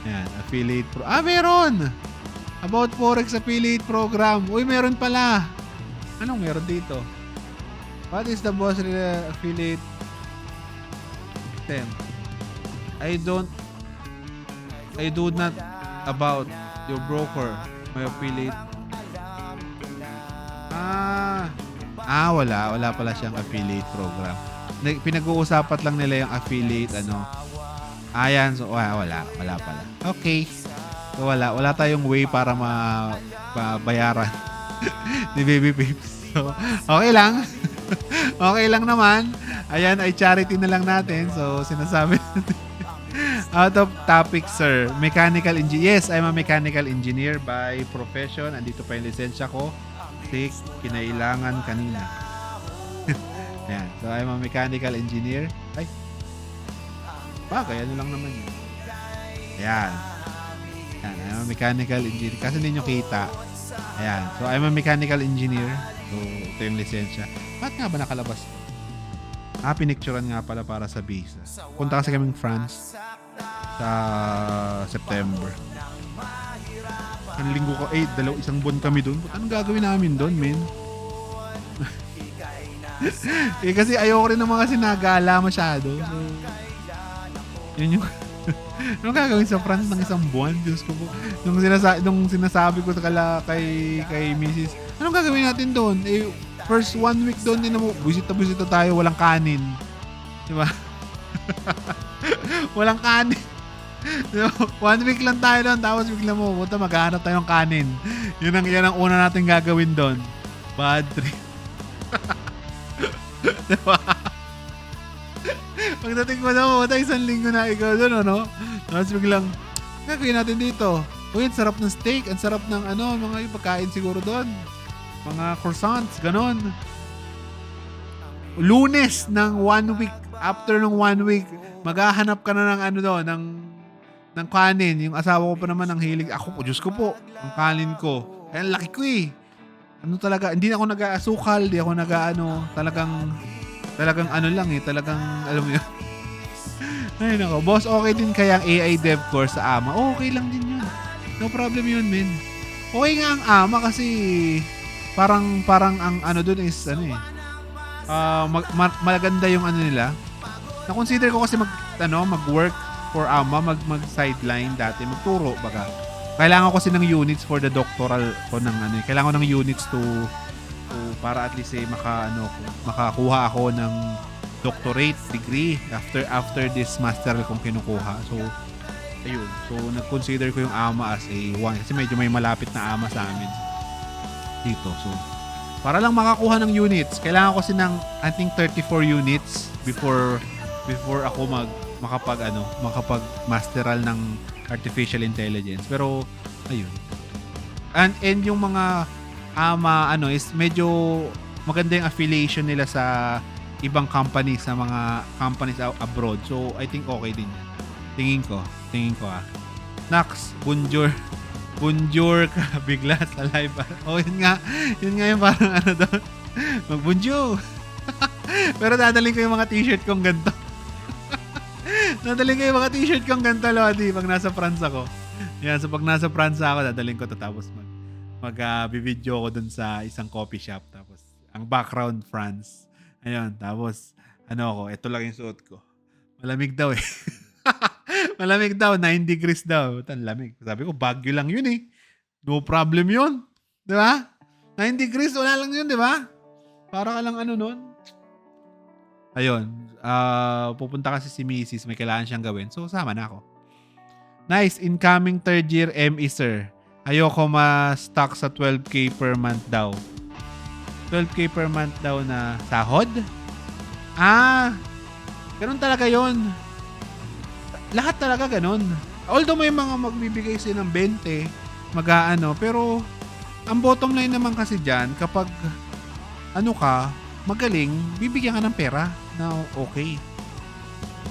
Yan, affiliate meron! About Forex affiliate program. Uy, meron pala. Anong meron dito? What is the boss affiliate system? I do not about your broker, my affiliate. Wala pala siyang affiliate program. Pinag-uusapan lang nila yung affiliate yan, so wala pala. Okay. So, wala tayong way para mabayaran ni Baby Pips. So, okay lang. Okay lang naman. Ayan, ay charity na lang natin. So, sinasabi natin. Out of topic, sir. Mechanical engineer. Yes, I'm a mechanical engineer by profession. Andito pa yung lisensya ko. Kasi kinailangan kanina. Ayan. So, I'm a mechanical engineer. Ay. Bagay, ano lang naman yun. Ayan. Ayan, I'm a mechanical engineer. Kasi hindi nyo kita. Ayan. So, I'm a mechanical engineer. So, ito yung lisensya. Bakit nga ba nakalabas ito? Pinicturean nga pala para sa visa. Punta kasi kaming France sa September. Ang linggo ko, isang buwan kami doon. Anong gagawin namin doon, men? Kasi ayoko rin naman kasi nagala masyado. So, yun yung... Anong gagawin sa France ng isang buwan? Diyos ko po. Nung sinasabi ko kay Mrs. Anong gagawin natin doon? First 1 week doon din na busita tayo, walang kanin. Diba? Walang kanin. Diba? 1 week lang tayo doon, tapos bigla mo, maghanap tayong kanin. Yan ang una natin gagawin doon. Bad trip. Diba? Pagdating ko na isang linggo na ikaw doon, tapos biglang, gagawin natin dito. Uy, ang sarap ng steak, ang sarap ng mga pagkain siguro doon. Mga croissants, ganon. Lunes ng 1 week, after ng 1 week, maghahanap ka na ng ng kanin. Yung asawa ko pa naman ang hilig. Ako, Diyos ko po, ang kanin ko. Kaya laki ko eh. Talaga, hindi ako nag-aasukal, hindi ako talagang lang eh, talagang, alam mo yun. Ay nako, boss, okay din kaya ang AI dev course sa AMA? Okay lang din yun. No problem yun, men. Okay nga ang AMA kasi parang ang doon is maganda yung nila. Na-consider ko kasi mag-work for AMA mag-sideline dati, magturo baga. Kailangan ko kasi ng units for the doctoral ko ng ano, kailangan ko ng units to para at least makakuha ako ng doctorate degree after this masteral kong kinukuha. So ayun. So nag-consider ko yung AMA as a one kasi medyo may malapit na AMA sa amin dito. So para lang makakuha ng units, kailangan ko kasi ng I think 34 units before ako makapag masteral ng artificial intelligence. Pero ayun. And yung mga AMA is medyo maganda yung affiliation nila sa ibang companies, sa mga companies abroad. So I think okay din yan. Tingin ko Nax, bonjour ka bigla sa live. Oh, yun nga yung parang doon. Magbonjour. Pero dadalhin ko yung mga t-shirt kong ganito. Dadalhin ko yung mga t-shirt kong ganito, Lodi, pag nasa France ako. Yan, so pag nasa France ako, dadalhin ko to tapos mag-video ko dun sa isang coffee shop. Tapos, ang background, France. Ayun, tapos, ito lang yung suot ko. Malamig daw eh. Malamig daw, 9 degrees daw. Lamig. Sabi ko, Baguio lang yun eh. No problem yun. Di ba? 9 degrees, wala lang yun, di ba? Para ka lang nun. Ayun. Pupunta kasi si Mrs. May kailangan siyang gawin. So, sama na ako. Nice. Incoming third year ME, sir. Ayoko ma-stock sa 12K per month daw. 12K per month daw na sahod? Ganun talaga yun. Lahat talaga ganun. Although may mga magbibigay sila ng 20, pero ang bottom line naman kasi dyan, kapag magaling, bibigyan ka ng pera na okay.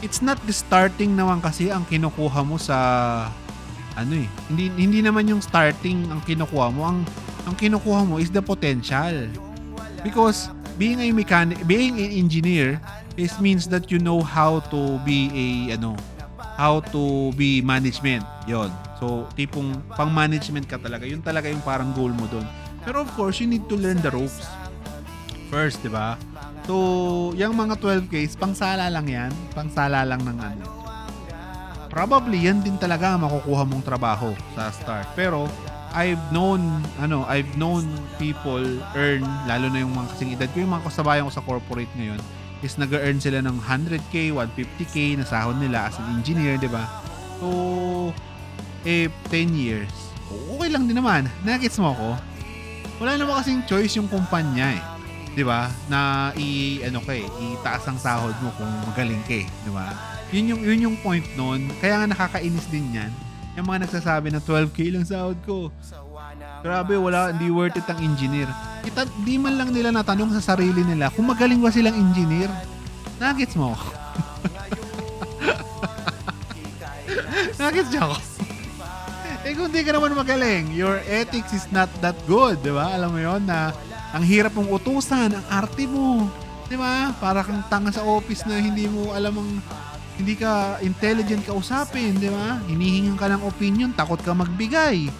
It's not the starting naman kasi ang kinukuha mo sa hindi naman yung starting ang kinukuha mo. Ang kinukuha mo is the potential. Because being an engineer means that you know how to be management. Yon. So, tipong pang-management ka talaga. Yun talaga yung parang goal mo doon. Pero of course, you need to learn the ropes first, di ba? So, yung mga 12Ks, pangsala lang yan. Pangsala lang ng Probably, yan din talaga makukuha mong trabaho sa start. Pero, I've known people earn, lalo na yung mga kasing edad ko, yung mga kasabayan ko sa corporate ngayon, is nag-earn sila ng 100K, 150K na sahod nila as an engineer, di ba? So, 10 years, okay lang din naman. Nagets mo ako? Wala naman kasing choice yung kumpanya eh. Di ba? Na itaas ang sahod mo kung magaling ka eh. Di ba? Yun yung point nun. Kaya nga nakakainis din yan. Yung mga nagsasabi na 12K lang sahod ko. Grabe, hindi worth it ang engineer. Di man lang nila natanong sa sarili nila kung magaling ba silang engineer. Nagets mo ako? Nagets niya ako? Kung di ka naman magaling, your ethics is not that good, di ba? Alam mo yon na ang hirap mong utusan, ang arte mo, di ba? Para kang tanga sa office na hindi ka intelligent kausapin, di ba? Hinihingan ka ng opinion, takot ka magbigay.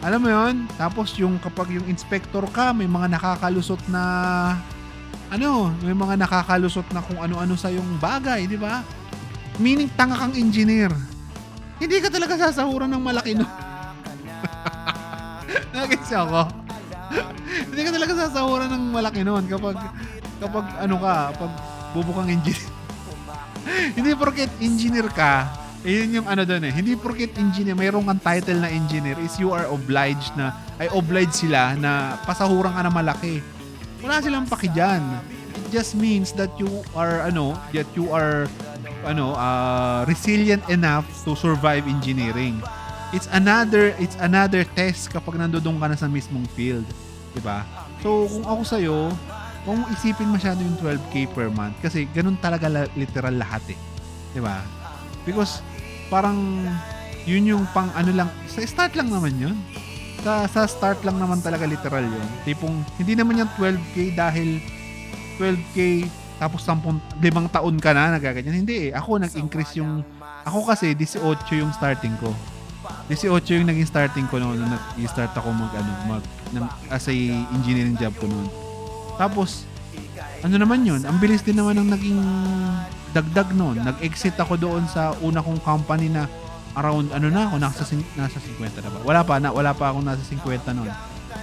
Alam mo yon? Tapos kapag yung inspector ka, may mga nakakalusot na kung ano-ano sa yung bagay, di ba? Meaning tanga kang engineer. Hindi ka talaga sasahuran ng malaki no. Nagets ako. Hindi ka talaga sasahuran ng malaki noon kapag pag bubukang engineer. Hindi porket engineer ka, yun yung doon eh. Hindi porket engineer, mayroong kang title na engineer is you are obliged sila na pasahuran ka na malaki. Wala silang paki dyan. It just means that you are resilient enough to survive engineering. It's another test kapag nandoon ka na sa mismong field, 'di ba? So kung ako sa'yo, kung isipin masyado yung 12K per month kasi ganun talaga literal lahat eh. 'Di ba? Because parang yun yung pang lang, sa start lang naman yun. Sa start lang naman talaga literal yun. Tipong hindi naman yung 12K dahil 12K tapos 5 taon ka na nagaganyan. Hindi eh. Ako nag-increase ako kasi 18 yung starting ko. 18 yung naging starting ko noon nung nag-start ako as a engineering job ko noon. Tapos naman yun, ang bilis din naman ng naging dagdag nun, nag-exit ako doon sa una kong company na around ano na ako, nasa 50 na ba? Wala pa akong nasa 50 noon.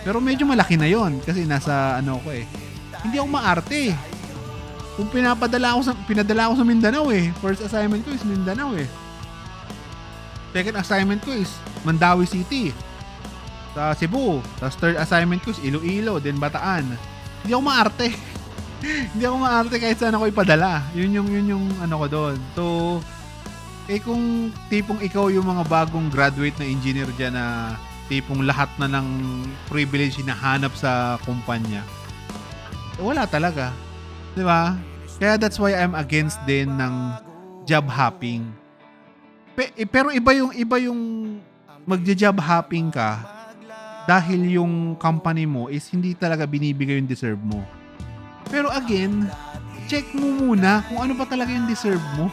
Pero medyo malaki na yon kasi nasa ano ko eh. Hindi ako maarte. Kung pinadala ako sa Mindanao eh. First assignment ko is Mindanao eh. Second assignment ko is Mandawi City sa Cebu. Tapos third assignment ko is Iloilo, then Bataan. Hindi ako maarte. Hindi ako maarte kahit saan ako ipadala. Yun yung ano ko doon. So, kung tipong ikaw yung mga bagong graduate na engineer dyan na tipong lahat na ng privilege hinahanap sa kumpanya, wala talaga. Di ba? Kaya that's why I'm against din ng job hopping. Pero iba yung magja-job hopping ka dahil yung company mo is hindi talaga binibigay yung deserve mo. Pero again, check mo muna kung ano pa talaga yung deserve mo.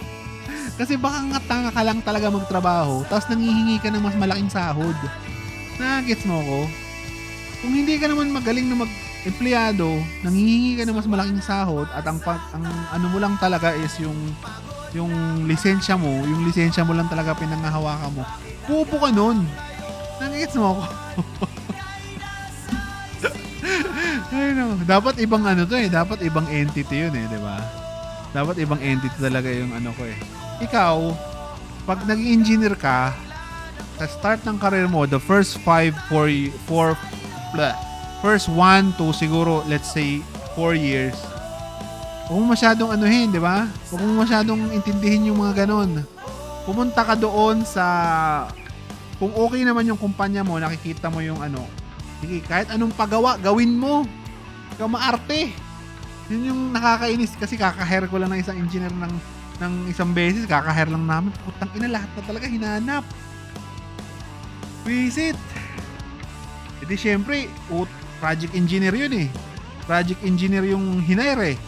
Kasi baka nga tanga ka lang talaga magtrabaho tapos nangihingi ka ng mas malaking sahod. Nagets mo ko? Kung hindi ka naman magaling na empleyado, nangihingi ka ng mas malaking sahod at ang ano mo lang talaga is yung lisensya mo, yung lisensya mo lang talaga pinangahawakan mo. Pupo ka nun. Nagets mo ako? Ay no, dapat ibang ano to eh, dapat ibang entity yun eh, di ba? Dapat ibang entity talaga yung ano ko eh. Ikaw, pag naging engineer ka, sa start ng career mo, the first 1 to siguro, let's say, 4 years, huwag mo masyadong anuhin, di ba? Huwag mo masyadong intindihin yung mga ganon. Pumunta ka doon sa, kung okay naman yung kumpanya mo, nakikita mo yung ano, sige, kahit anong pagawa, gawin mo. Ikaw maarte. Yun yung nakakainis kasi kaka-hire ko lang ng isang engineer ng isang beses, kaka-hire lang namin. Putang ina, lahat na talaga hinanap. Visit. E di syempre, project engineer yun eh. Project engineer yung hinire eh.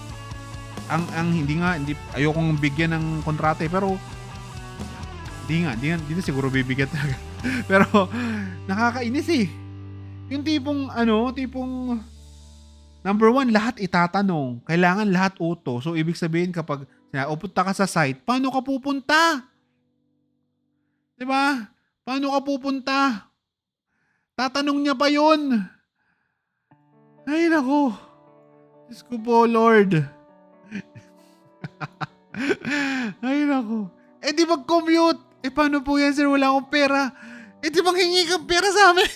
Hindi ayokong bigyan ng kontrata eh, pero hindi na siguro bibigyan talaga. Pero nakakainis eh. Yung tipong number 1, lahat itatanong. Kailangan lahat uto. So, ibig sabihin kapag punta ka sa site, paano ka pupunta? Diba? Paano ka pupunta? Tatanong niya pa yun. Ay, nako. Diyos ko po, Lord. Ay, nako. Eh, di mag-commute. Eh, paano po yan, sir? Wala akong pera. Eh, di manghingi kang pera sa amin.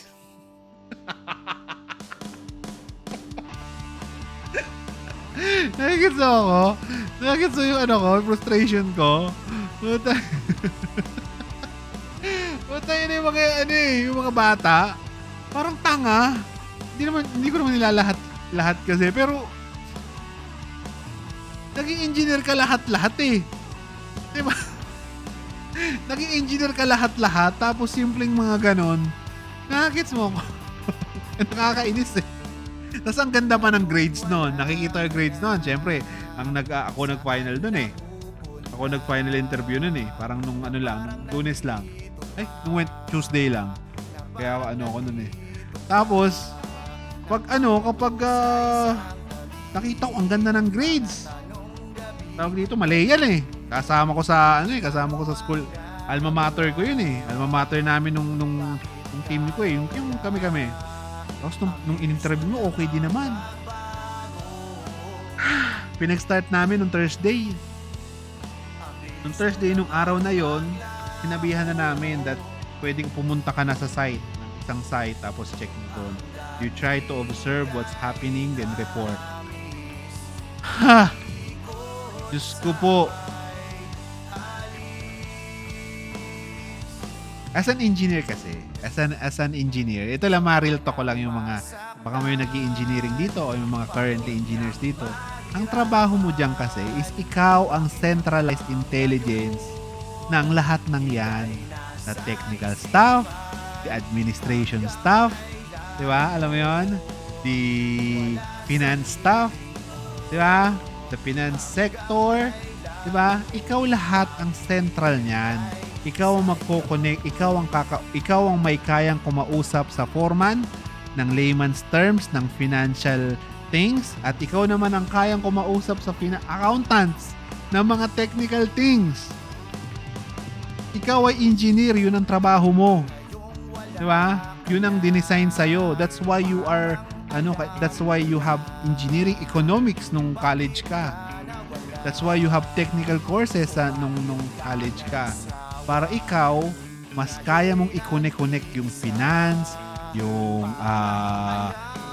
Nakikita ako. Nakikita yung ano ko, frustration ko. Puta yun yung mga yung mga bata. Parang tanga. Hindi ko naman lahat kasi. Pero naging engineer ka lahat eh. Diba? Naging engineer ka lahat. Tapos simpleng mga ganon. Nakakits mo ako. Nakakainis eh. Tapos ang ganda pa ng grades noon. Nakikita yung grades noon. Siyempre, ako nag-final doon eh. Ako nag-final interview noon eh. Parang nung Lunes lang. Nung Tuesday lang. Kaya ako noon eh. Tapos, kapag nakita ko ang ganda ng grades. Tawag dito, Malayan eh. Kasama ko sa school. Alma mater ko yun eh. Alma mater namin nung team ko eh. Yung kami. Tapos nung in-interview mo, okay din naman. Pinag-start namin nung Thursday. Nung araw na yon, sinabihan na namin that pwedeng pumunta ka na sa site, ng isang site, tapos check mo doon. You try to observe what's happening, then report. Ha! Diyos ko po. As an engineer kasi, as an engineer, ito lang real talk ko lang yung mga, baka may nag-i-engineering dito o yung mga currently engineers dito. Ang trabaho mo dyan kasi is ikaw ang centralized intelligence ng lahat ng yan. The technical staff, the administration staff, di ba? Alam mo yun? The finance staff, di ba? The finance sector, di ba? Ikaw lahat ang central niyan. Ikaw ang magko-connect, ikaw ang may kayang kumausap sa foreman ng layman's terms ng financial things at ikaw naman ang kayang kumausap sa accountants ng mga technical things. Ikaw ay engineer, yun ang trabaho mo. Di ba? Yun ang dinesign sa'yo. That's why you are, that's why you have engineering economics nung college ka. That's why you have technical courses nung college ka. Para ikaw, mas kaya mong i-connect yung finance, yung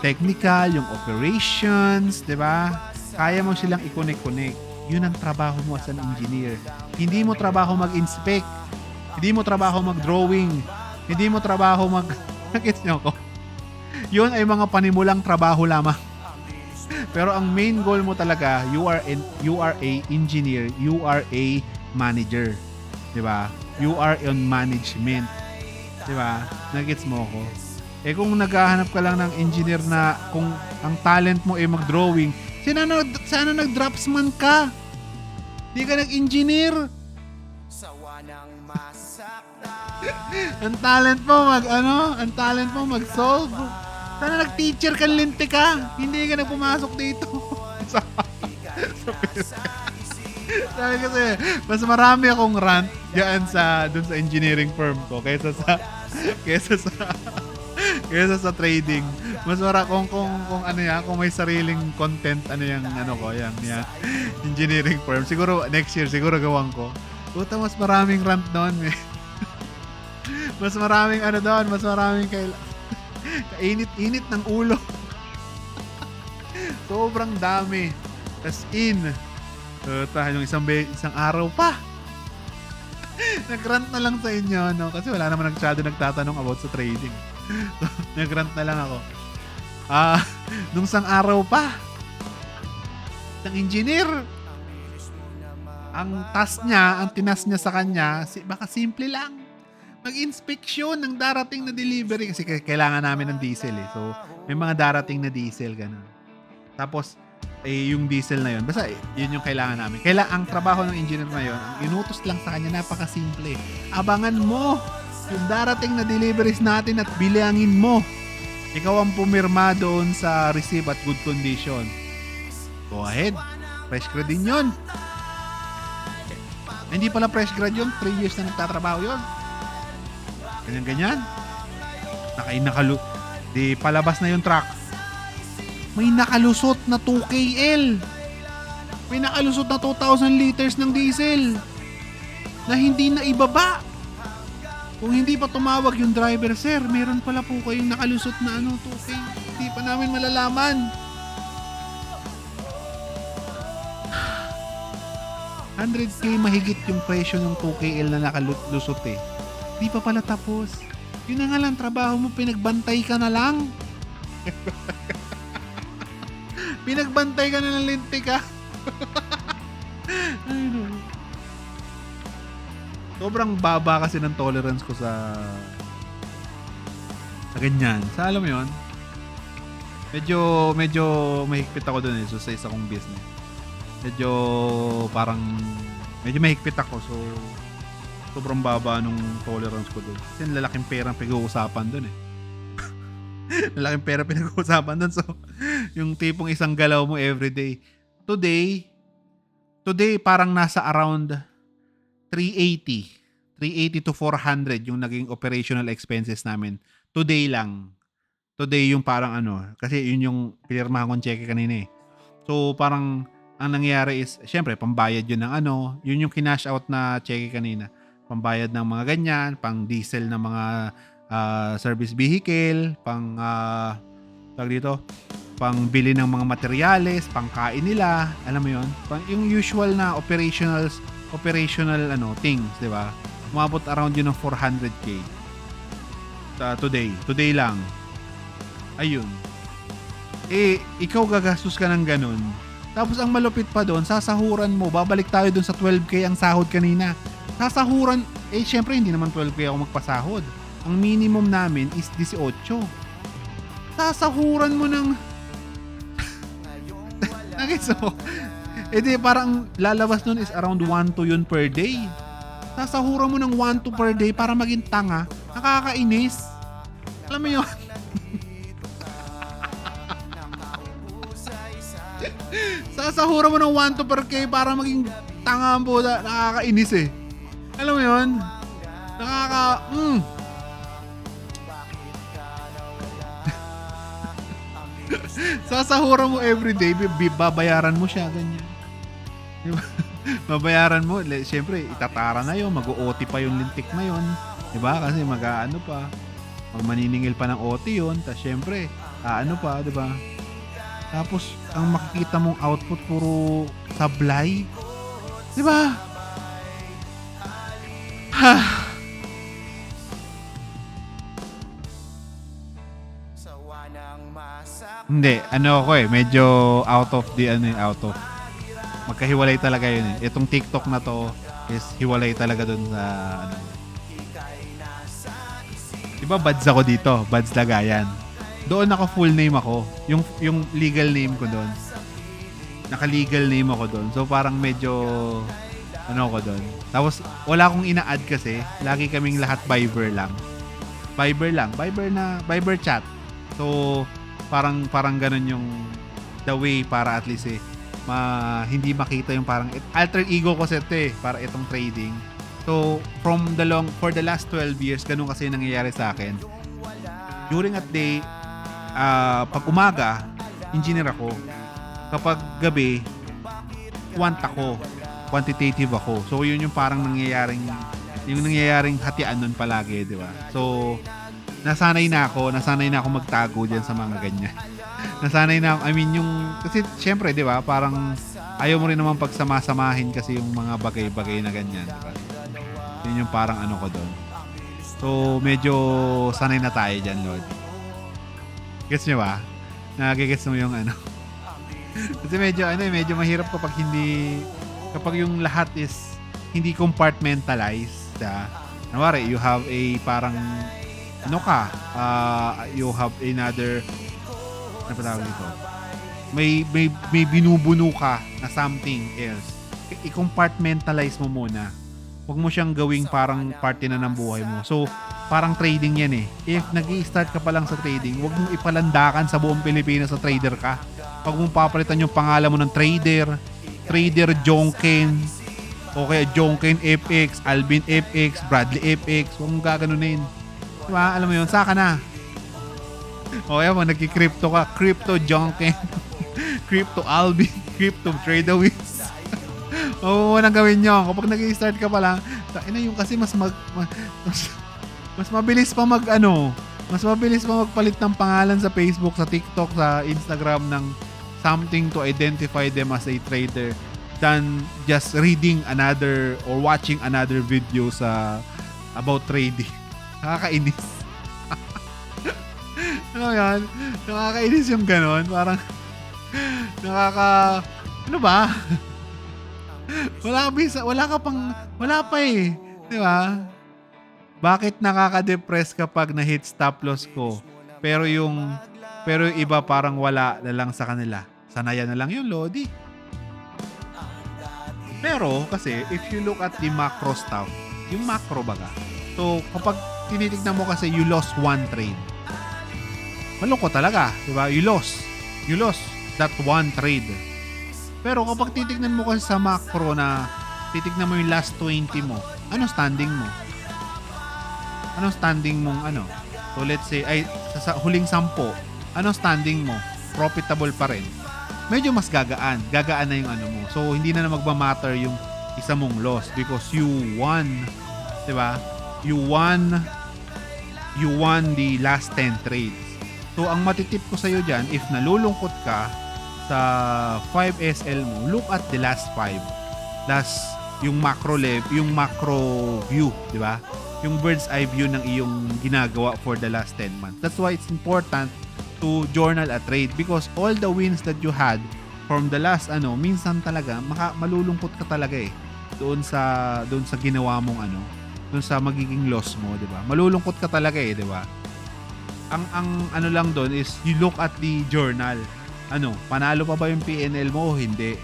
technical, yung operations, di ba? Kaya mo silang i-connect. Yun ang trabaho mo as an engineer. Hindi mo trabaho mag-inspect. Hindi mo trabaho mag-drawing. Hindi mo trabaho Gets nyo ko? Yun ay mga panimulang trabaho lamang. Pero ang main goal mo talaga, you are a engineer, you are a manager. 'Di ba? You are on management. 'Di ba? Nagets mo ko? Eh kung naghahanap ka lang ng engineer na kung ang talent mo ay mag-drawing, sana nag-dropsman ka. Di ka nag-engineer. Ang talent mo ang talent mo mag-solve. Sana nag-teacher ka, linte ka. Hindi ka na pumasok dito. Sabi kasi, mas marami akong rant diyan dun sa engineering firm ko kaysa sa trading. Mas kung kung may sariling content yung engineering firm. Siguro next year gawin ko. Puta, mas maraming rant doon. Mas maraming doon, mas maraming kainit-init ng ulo. Sobrang dami. As in, yung isang araw pa. Nagrant na lang sa inyo, no? Kasi wala naman nagtatanong about sa trading. So, nagrant na lang ako. Nung isang araw pa, isang engineer, ang tinas niya sa kanya, baka simple lang. Mag-inspeksyon ng darating na delivery kasi kailangan namin ng diesel eh. So, may mga darating na diesel ganun. Tapos yung diesel na yun, basta yun yung kailangan namin. Ang trabaho ng engineer na yun, ang inutos lang sa kanya, napakasimple. Abangan mo yung darating na deliveries natin at bilangin mo. Ikaw ang pumirma doon sa receipt at good condition. Go ahead. Fresh grad din yun. Hindi pala fresh grad yun. 3 years na nagtatrabaho yun. Ganyan-ganyan. Di palabas na yung truck. May nakalusot na 2KL. May nakalusot na 2,000 liters ng diesel na hindi na ibaba. Kung hindi pa tumawag yung driver, sir, meron pala po kayong nakalusot na 2K. Hindi pa namin malalaman. $100K mahigit yung presyo ng 2KL na nakalusot eh. Di pa pala tapos. Yun na nga lang, trabaho mo, pinagbantay ka na lang. Pinagbantay ka na ng lente ka. Sobrang baba kasi ng tolerance ko sa ganyan. Sa alam mo yun, medyo mahigpit ako dun eh. So sa isa kong business. Medyo mahigpit ako. So sobrang baba nung tolerance ko doon. Kasi lalaking pera ang pinag-uusapan doon eh. Lalaking pera pinag-uusapan doon. So, yung tipong isang galaw mo everyday. Today parang nasa around 380 to 400 yung naging operational expenses namin. Today lang. Today yung parang kasi yun yung pinirmahan kong cheque kanina eh. So, parang ang nangyari is, syempre, pambayad yun ng yun yung kinash out na cheque kanina. Pambayad ng mga ganyan, pang diesel ng mga service vehicle, pang bili ng mga materyales, pang kain nila, alam mo yun? Yung usual na operational things, di ba? Umabot around yun ng 400K. Today lang. Ayun. Eh, ikaw gagastos ka ng ganun. Tapos ang malupit pa doon, sasahuran mo, babalik tayo doon sa 12K ang sahod kanina. Sasahuran, syempre hindi naman 12K ako magpasahod. Ang minimum namin is 18. Sasahuran mo ng nakita mo? Di parang lalabas nun is around 1-2 yun per day. Sasahuran mo ng 1-2 per day para maging tanga. Nakakainis. Alam mo yun? Sasahuran mo ng 1-2 per K para maging tanga ang puta, nakakainis eh. Alam mo yun? Sasahuran mo everyday, babayaran mo siya, ganyan. Diba? Babayaran mo, siyempre, itatara na yun, mag-OT pa yung lintik na yun. Diba? Kasi mag-ano pa, maniningil pa ng OT yun, tapos siyempre, ano pa, diba? Tapos, ang makikita mong output, puro sablay. Diba? Ha! Hindi, ano ako eh, medyo out of magkahiwalay talaga yun eh. Itong TikTok na to is hiwalay talaga dun sa ano. Diba buds ako dito, Buds Lagayan. Doon naka full name ako. Yung legal name ko doon. Naka-legal name ako doon. So parang medyo ano ko doon. Tapos wala akong ina-add kasi lagi kaming lahat Viber lang. Viber chat. So parang ganun yung the way para at least hindi makita yung parang alter ego ko set para itong trading. So for the last 12 years ganun kasi nangyayari sa akin. During a day, pag umaga, engineer ako. Kapag gabi, quantitative ako. So yun yung parang nangyayaring hatian nun palagi, di ba? So nasanay na ako magtago diyan sa mga ganyan. Nasanay na ako, kasi syempre, di ba, parang ayaw mo rin naman pagsama-samahin kasi yung mga bagay-bagay na ganyan, di ba? Yun yung parang ano ko doon. So medyo sanay na tayo diyan, Lord. Gets nyo ba? Nagigets mo yung ano? Kasi medyo mahirap kapag yung lahat is hindi compartmentalized. Kunwari, you have a parang you have another ano pa tawag dito? May binubuno ka na something else. I-compartmentalize mo muna. Huwag mo siyang gawing parang parte na ng buhay mo. So, parang trading yan eh. If nag-i-start ka pa lang sa trading, huwag mong ipalandakan sa buong Pilipinas sa trader ka. Huwag mong papalitan yung pangalan mo ng trader Jonken, o kaya Jonken FX, Alvin FX, Bradley FX. Huwag mong gaganunin. Diba? Alam mo yun, saka na. O kaya mo, nagki-crypto ka. Crypto Jonken, Crypto Alvin, Crypto Tradeawiz. Oo, nang gawin nyo. Kapag nag-i-start ka pa lang, yung kasi mas mabilis pa mas mabilis pa magpalit ng pangalan sa Facebook, sa TikTok, sa Instagram ng something to identify them as a trader than just reading another or watching another video about trading. Nakakainis. Ano yan? Nakakainis yung ganon. Parang ano ba? Wala pa eh. Di ba? Bakit nakaka-depress kapag na-hit stop loss ko? Pero yung iba parang wala na lang sa kanila. Sanayan na lang yung Lodi. Pero kasi if you look at the macro stuff, yung macro baga. So kapag tinitignan mo kasi you lost one trade. Malungkot talaga, di ba? You lost that one trade. Pero kapag titignan mo kasi sa macro na titignan mo yung last 20 mo, ano standing mo? Anong standing mong ano? So let's say, sa huling 10, anong standing mo? Profitable pa rin. Medyo mas gagaan. Gagaan na yung ano mo. So hindi na magmamatter yung isa mong loss because you won. Diba? You won the last 10 trades. So ang matitip ko sa'yo dyan, if nalulungkot ka sa 5SL mo, look at the last 5. Yung macro view, di ba? Yung bird's eye view ng iyong ginagawa for the last 10 months. That's why it's important to journal a trade because all the wins that you had from the last minsan talaga malulungkot ka talaga eh doon sa ginawa mong doon sa magiging loss mo, di ba? Malulungkot ka talaga eh, di ba? Ang ano lang doon is you look at the journal. Panalo pa ba yung PNL mo o hindi?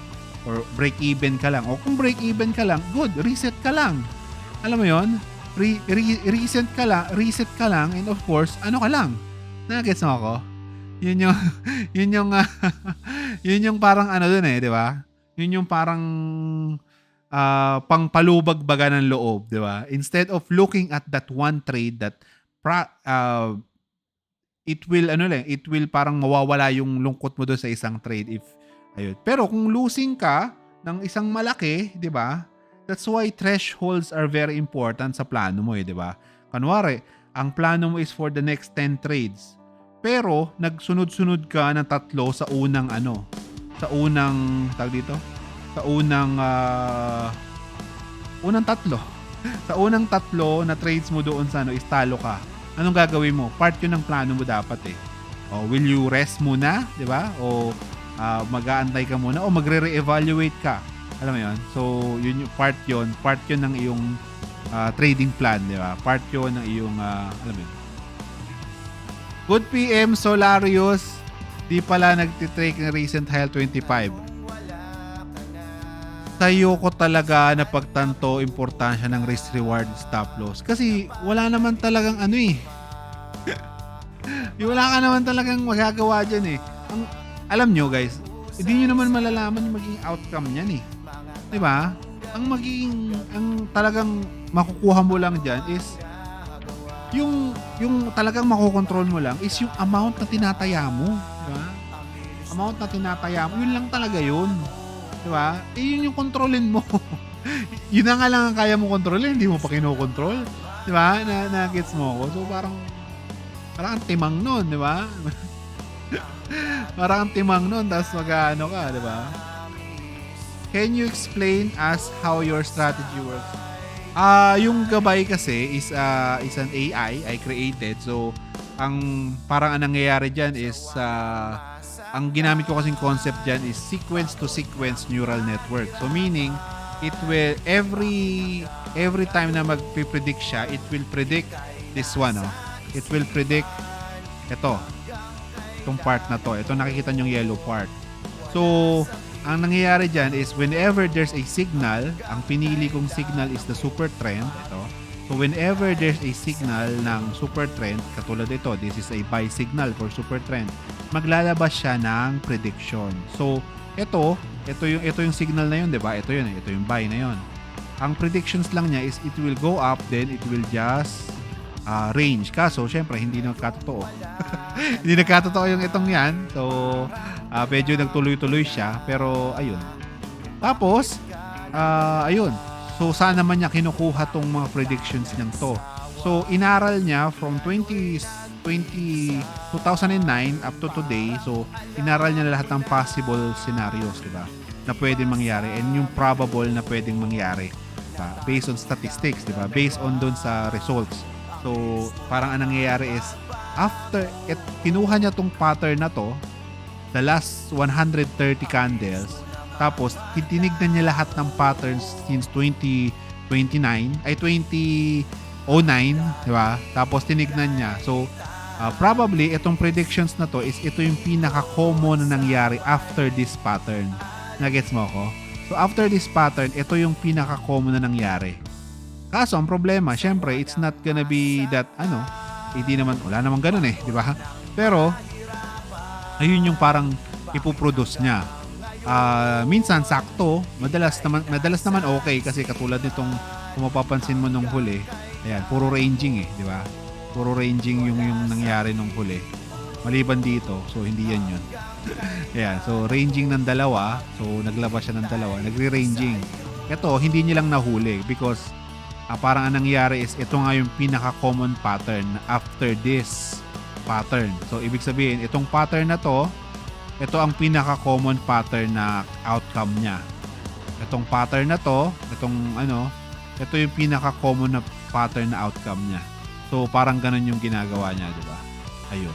Or break even ka lang. O kung break even ka lang, good, reset ka lang. Alam mo yon? Reset ka lang and of course, ka lang. Nagets mo ako? Yun yung parang doon eh, di ba? Yun yung parang pangpalubag baga ng loob, di ba? Instead of looking at that one trade that it will parang mawawala yung lungkot mo doon sa isang trade if ayun. Pero kung losing ka ng isang malaki, 'di ba? That's why thresholds are very important sa plano mo, di ba? Kunwari, ang plano mo is for the next 10 trades. Pero nagsunod-sunod ka ng tatlo sa unang sa unang tag dito, sa unang tatlo. Sa unang tatlo na trades mo doon sa is talo ka. Anong gagawin mo? Part 'yun ng plano mo dapat eh. O will you rest muna, 'di ba? O mag-aantay ka muna o magre-reevaluate ka. Alam mo 'yon? So, yun yung part 'yon ng iyong trading plan, 'di ba? Part 'yon ng iyong alam mo yun. Good PM Solarius, di pala nagtitrake ng recent high 25. Tayo ko talaga na pagtanto importansya ng risk reward stop loss kasi wala naman talagang wala ka naman talagang magagawa dyan eh. Alam nyo guys, hindi nyo naman malalaman yung magiging outcome niyan eh. Diba? Ang talagang makukuha mo lang dyan is yung talagang makokontrol mo lang is yung amount na tinataya mo. Diba? Amount na tinataya mo, yun lang talaga yun. Diba? Yun yung kontrolin mo. Yun na nga lang ang kaya mo kontrolin, hindi mo pa kinokontrol. Diba? Na-gets mo ako. So parang ang timang nun, diba? Parang ang timang nun, tapos mag-ano ka, diba? Can you explain us how your strategy works? Yung gabay kasi is an AI I created. So, parang ang nangyayari dyan is ang ginamit ko kasing concept dyan is sequence to sequence neural network. So meaning, it will every time na magpipredict siya, it will predict this one. It will predict itong part na to. Ito nakikita nyo yung yellow part. So, ang nangyayari dyan is whenever there's a signal, ang pinili kong signal is the super trend. Ito. So, whenever there's a signal ng super trend, katulad ito, this is a buy signal for super trend, maglalabas siya ng prediction. So, ito yung signal na yun, 'di ba? Ito yung buy na yun. Ang predictions lang niya is it will go up, then it will just range. Kaso, syempre, hindi nagkatotoo. Hindi nagkatotoo yung itong yan. So, medyo nagtuloy-tuloy siya. Pero, ayun. Tapos, ayun. So, saan naman niya kinukuha tong mga predictions niyang to? So, inaral niya from 2009 up to today. So, inaral niya lahat ng possible scenarios, diba? Na pwedeng mangyari and yung probable na pwedeng mangyari. Diba? Based on statistics, diba? Based on dun sa results. So, parang ang nangyayari is after kinuha niya tong pattern na to, the last 130 candles, tapos tinignan niya lahat ng patterns since 2009, diba? Tapos tinignan niya. So, probably, itong predictions na to is ito yung pinaka-common na nangyari after this pattern. Nagets mo ako? So, after this pattern, ito yung pinaka-common na nangyari. Kaso, ang problema, syempre, it's not gonna be that, wala naman ganun eh, di ba? Pero, ayun yung parang ipoproduce niya. Minsan, sakto. Madalas naman okay kasi katulad nitong kung mapapansin mo nung huli, ayan, puro ranging eh, di ba? Puro ranging yung nangyari nung huli. Maliban dito, so hindi yan yun. Ayan, so ranging ng dalawa, so naglabas siya ng dalawa, nagre-ranging. Ito, hindi niya lang nahuli because parang ang nangyari is ito nga yung pinaka-common pattern after this pattern. So, ibig sabihin, itong pattern na to, ito ang pinaka-common pattern na outcome niya. Itong pattern na to, ito yung pinaka-common na pattern na outcome niya. So, parang ganun yung ginagawa niya, di ba? Ayun.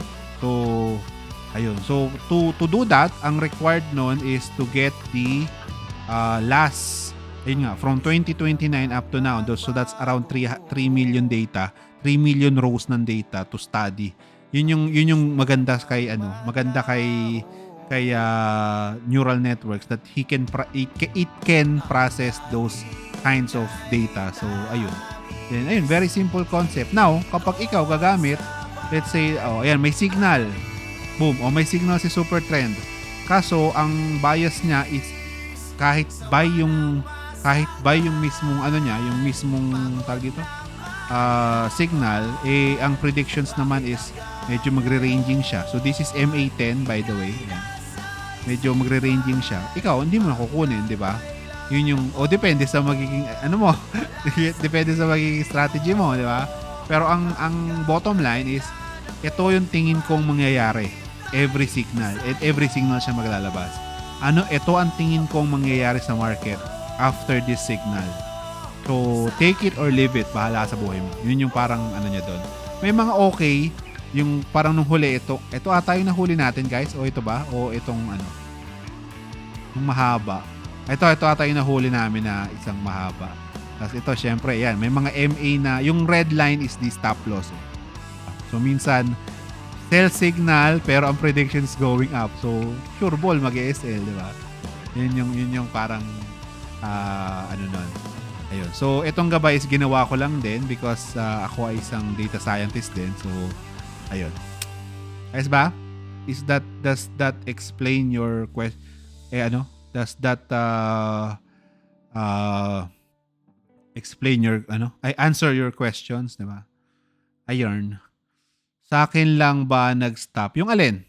So, to do that, ang required nun is to get the last, from 2029 up to now. So, that's around 3 million data, 3 million rows ng data to study. Yun yung maganda kay neural networks that it can process those kinds of data. So, ayun. Then, ayun, very simple concept. Now, kapag ikaw gagamit, let's say, ayan, may signal. Boom. May signal si Super Trend. Kaso, ang bias niya is kahit kahit ba yung mismong ano niya, yung mismong tawag dito, signal, ang predictions naman is medyo magre-ranging siya. So this is MA10 by the way. Ayan. Medyo magre-ranging siya. Ikaw, hindi mo nakukunin, di ba? Yun yung, depende sa magiging, ano mo, depende sa magiging strategy mo, di ba? Pero ang bottom line is, ito yung tingin kong mangyayari. Every signal. At every signal siya maglalabas. Ito ang tingin kong mangyayari sa market after this signal. So, take it or leave it. Bahala sa buhay mo. Yun yung parang ano niya doon. May mga okay, yung parang nung huli, ito ata yung nahuli natin guys. O ito ba? O itong ano? Yung mahaba. Ito ata yung nahuli namin na isang mahaba. Tapos ito, syempre, yan. May mga MA na, yung red line is the stop loss. So, minsan, sell signal, pero ang prediction is going up. So, sure ball, mag-ESL, di ba? Yun yung parang, ano nun. Ayun. So, itong gabay is ginawa ko lang din because ako ay isang data scientist din. So, ayun. Ayos ba? Does that explain your question? Does that explain your, answer your questions, di ba? Ayun. Sa akin lang ba nag-stop? Yung alin?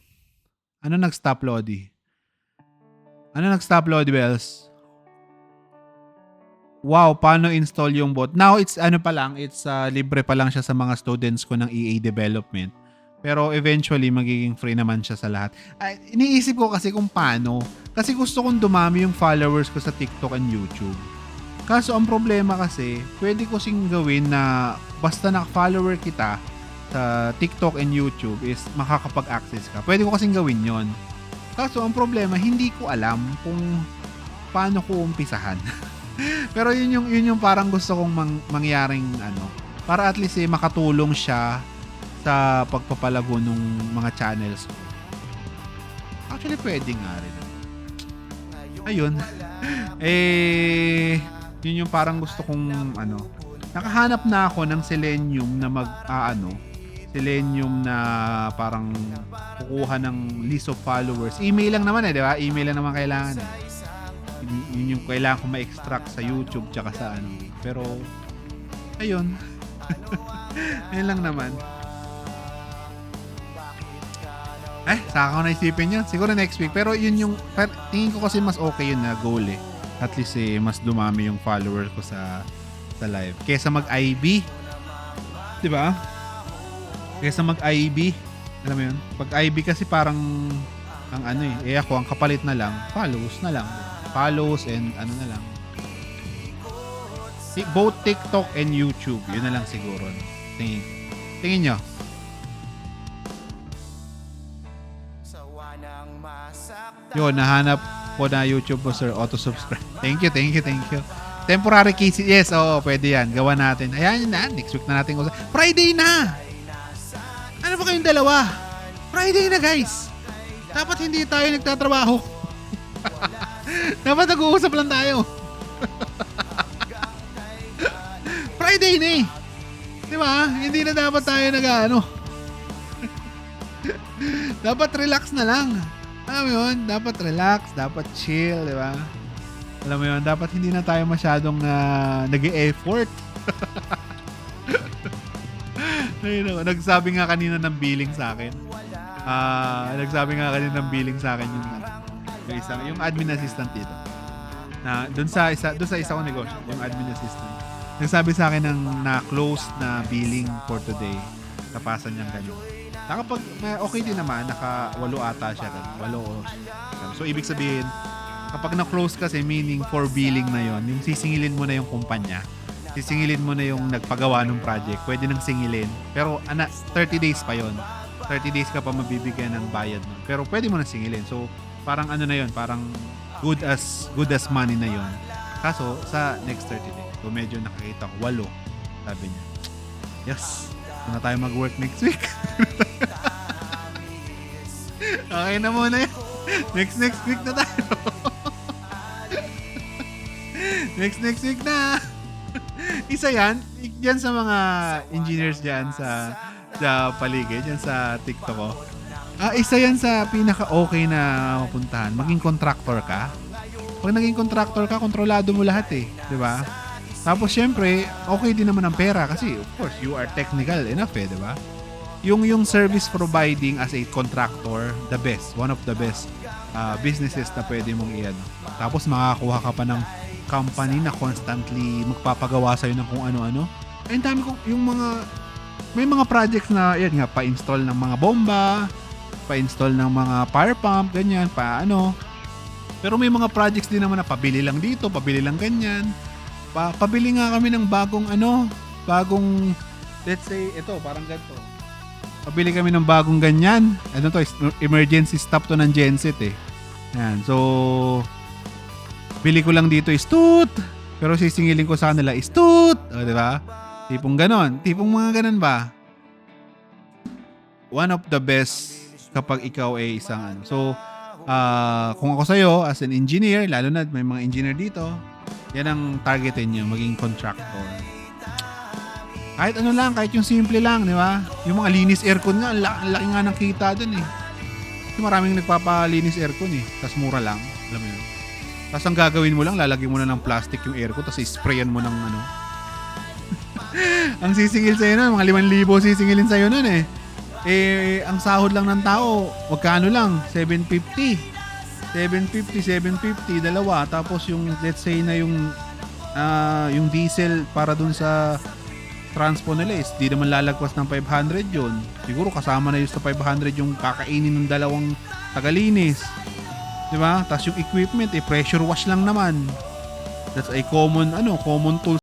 Ano nag-stop, Lodi? Ano nag-stop, Lodi Bells? Wow, paano install yung bot? Now, it's libre pa lang siya sa mga students ko ng EA development. Pero eventually, magiging free naman siya sa lahat. Iniisip ko kasi kung paano. Kasi gusto kong dumami yung followers ko sa TikTok and YouTube. Kaso, ang problema kasi, pwede ko sing gawin na basta na-follower kita sa TikTok and YouTube is makakapag-access ka. Pwede ko kasing gawin yon. Kaso, ang problema, hindi ko alam kung paano ko umpisahan. Pero yun yung parang gusto kong mangyaring para at least makatulong siya sa pagpapalago ng mga channels ko. Actually, pwede nga rin. Ayun. Yun yung parang gusto kong nakahanap na ako ng Selenium na Selenium na parang kukuha ng list of followers. Email lang naman di ba? Email lang naman kailangan. Yun yung kailangan ko ma-extract sa YouTube tsaka sa Pero, ayun. Ayun lang naman. Saka ko naisipin yun. Siguro next week. Pero yun yung, tingin ko kasi mas okay yun na goal eh. At least mas dumami yung followers ko sa live. Kesa mag-IB. Diba? Kesa mag-IB. Alam mo yun? Pag IB kasi parang, ako, ang kapalit na lang, follows na lang. Follows and na lang. Both TikTok and YouTube. Yun na lang siguro. Tingin nyo. Yun, nahanap ko na YouTube po, sir. Auto-subscribe. Thank you. Temporary cases. Yes, pwede yan. Gawa natin. Ayan yun na. Next week na natin. Friday na! Ano ba kayong dalawa? Friday na, guys. Dapat hindi tayo nagtatrabaho. Dapat nag-uusap lang tayo. Friday na eh. Di ba? Hindi na dapat tayo dapat relax na lang. Alam mo yun? Dapat relax, dapat chill, di ba? Alam mo yun? Dapat hindi na tayo masyadong nag-e-effort. Nagsabi nga kanina ng billing sa akin. Yung admin assistant dito. Na doon sa isa kong negosyo, yung admin assistant. Nagsabi sa akin ng na-close na billing for today. Kapasan niyang ganun. Nakapag okay din naman, naka-8 ata siya. 8. So ibig sabihin, kapag na-close kasi meaning for billing na yon, yung sisingilin mo na yung kumpanya. Sisingilin mo na yung nagpagawa ng project. Pwede nang singilin. Pero 30 days pa yon. 30 days ka pa mabibigyan ng bayad nun. Pero pwede mo na singilin. So parang na yun, parang good as money na yun. Kaso sa next 30 days. So medyo nakakita ko 8, sabi niya. Yes. So na tayo mag-work next week. Okay na muna yun. Next week na tayo. next week na. Isa yan. Yan sa mga engineers dyan sa paligid, dyan sa TikTok ko. Isa yan sa pinaka-okay na mapuntahan. Maging contractor ka. Pag naging contractor ka, kontrolado mo lahat eh. Di ba? Tapos syempre, okay din naman ang pera kasi of course, you are technical enough eh, di ba? Yung service providing as a contractor, the best, one of the best businesses na pwede mong iyan. Tapos makakakuha ka pa ng company na constantly magpapagawa sa'yo ng kung ano-ano. Ay, dami kong, may mga projects na, yan nga, pa-install ng mga bomba, pa-install ng mga fire pump, ganyan, Pero may mga projects din naman na pabili lang dito, pabili lang ganyan. Pabili nga kami ng bagong, let's say, ito, parang ganito. Pabili kami ng bagong ganyan. Ano to, emergency stop to ng genset eh. Yan, so, bili ko lang dito is toot. Pero sisingilin ko sa kanila is toot. O, di ba? Tipong ganon. Tipong mga ganon ba? One of the best kapag ikaw ay isang ano. So, kung ako sa'yo, as an engineer, lalo na may mga engineer dito, yan ang targetin nyo, maging contractor. Kahit ano lang, kahit yung simple lang, di ba? Yung mga linis aircon nga, ang laki nga ng kita dun eh. Kasi maraming nagpapalinis aircon eh. Tapos mura lang, alam mo yun. Tapos ang gagawin mo lang, lalagyan mo na ng plastic yung aircon, tapos sprayan mo ng ano. Ang sisingil sa'yo nun, mga 5,000 sisingilin sa'yo nun eh. Eh, ang sahod lang ng tao, magkano lang? 750, dalawa. Tapos yung, let's say na yung diesel para dun sa transpo nila is di naman lalagpas ng 500 yun. Siguro kasama na yun sa 500 yung kakainin ng dalawang tagalinis. Diba? Tapos yung equipment, pressure wash lang naman. That's a common tool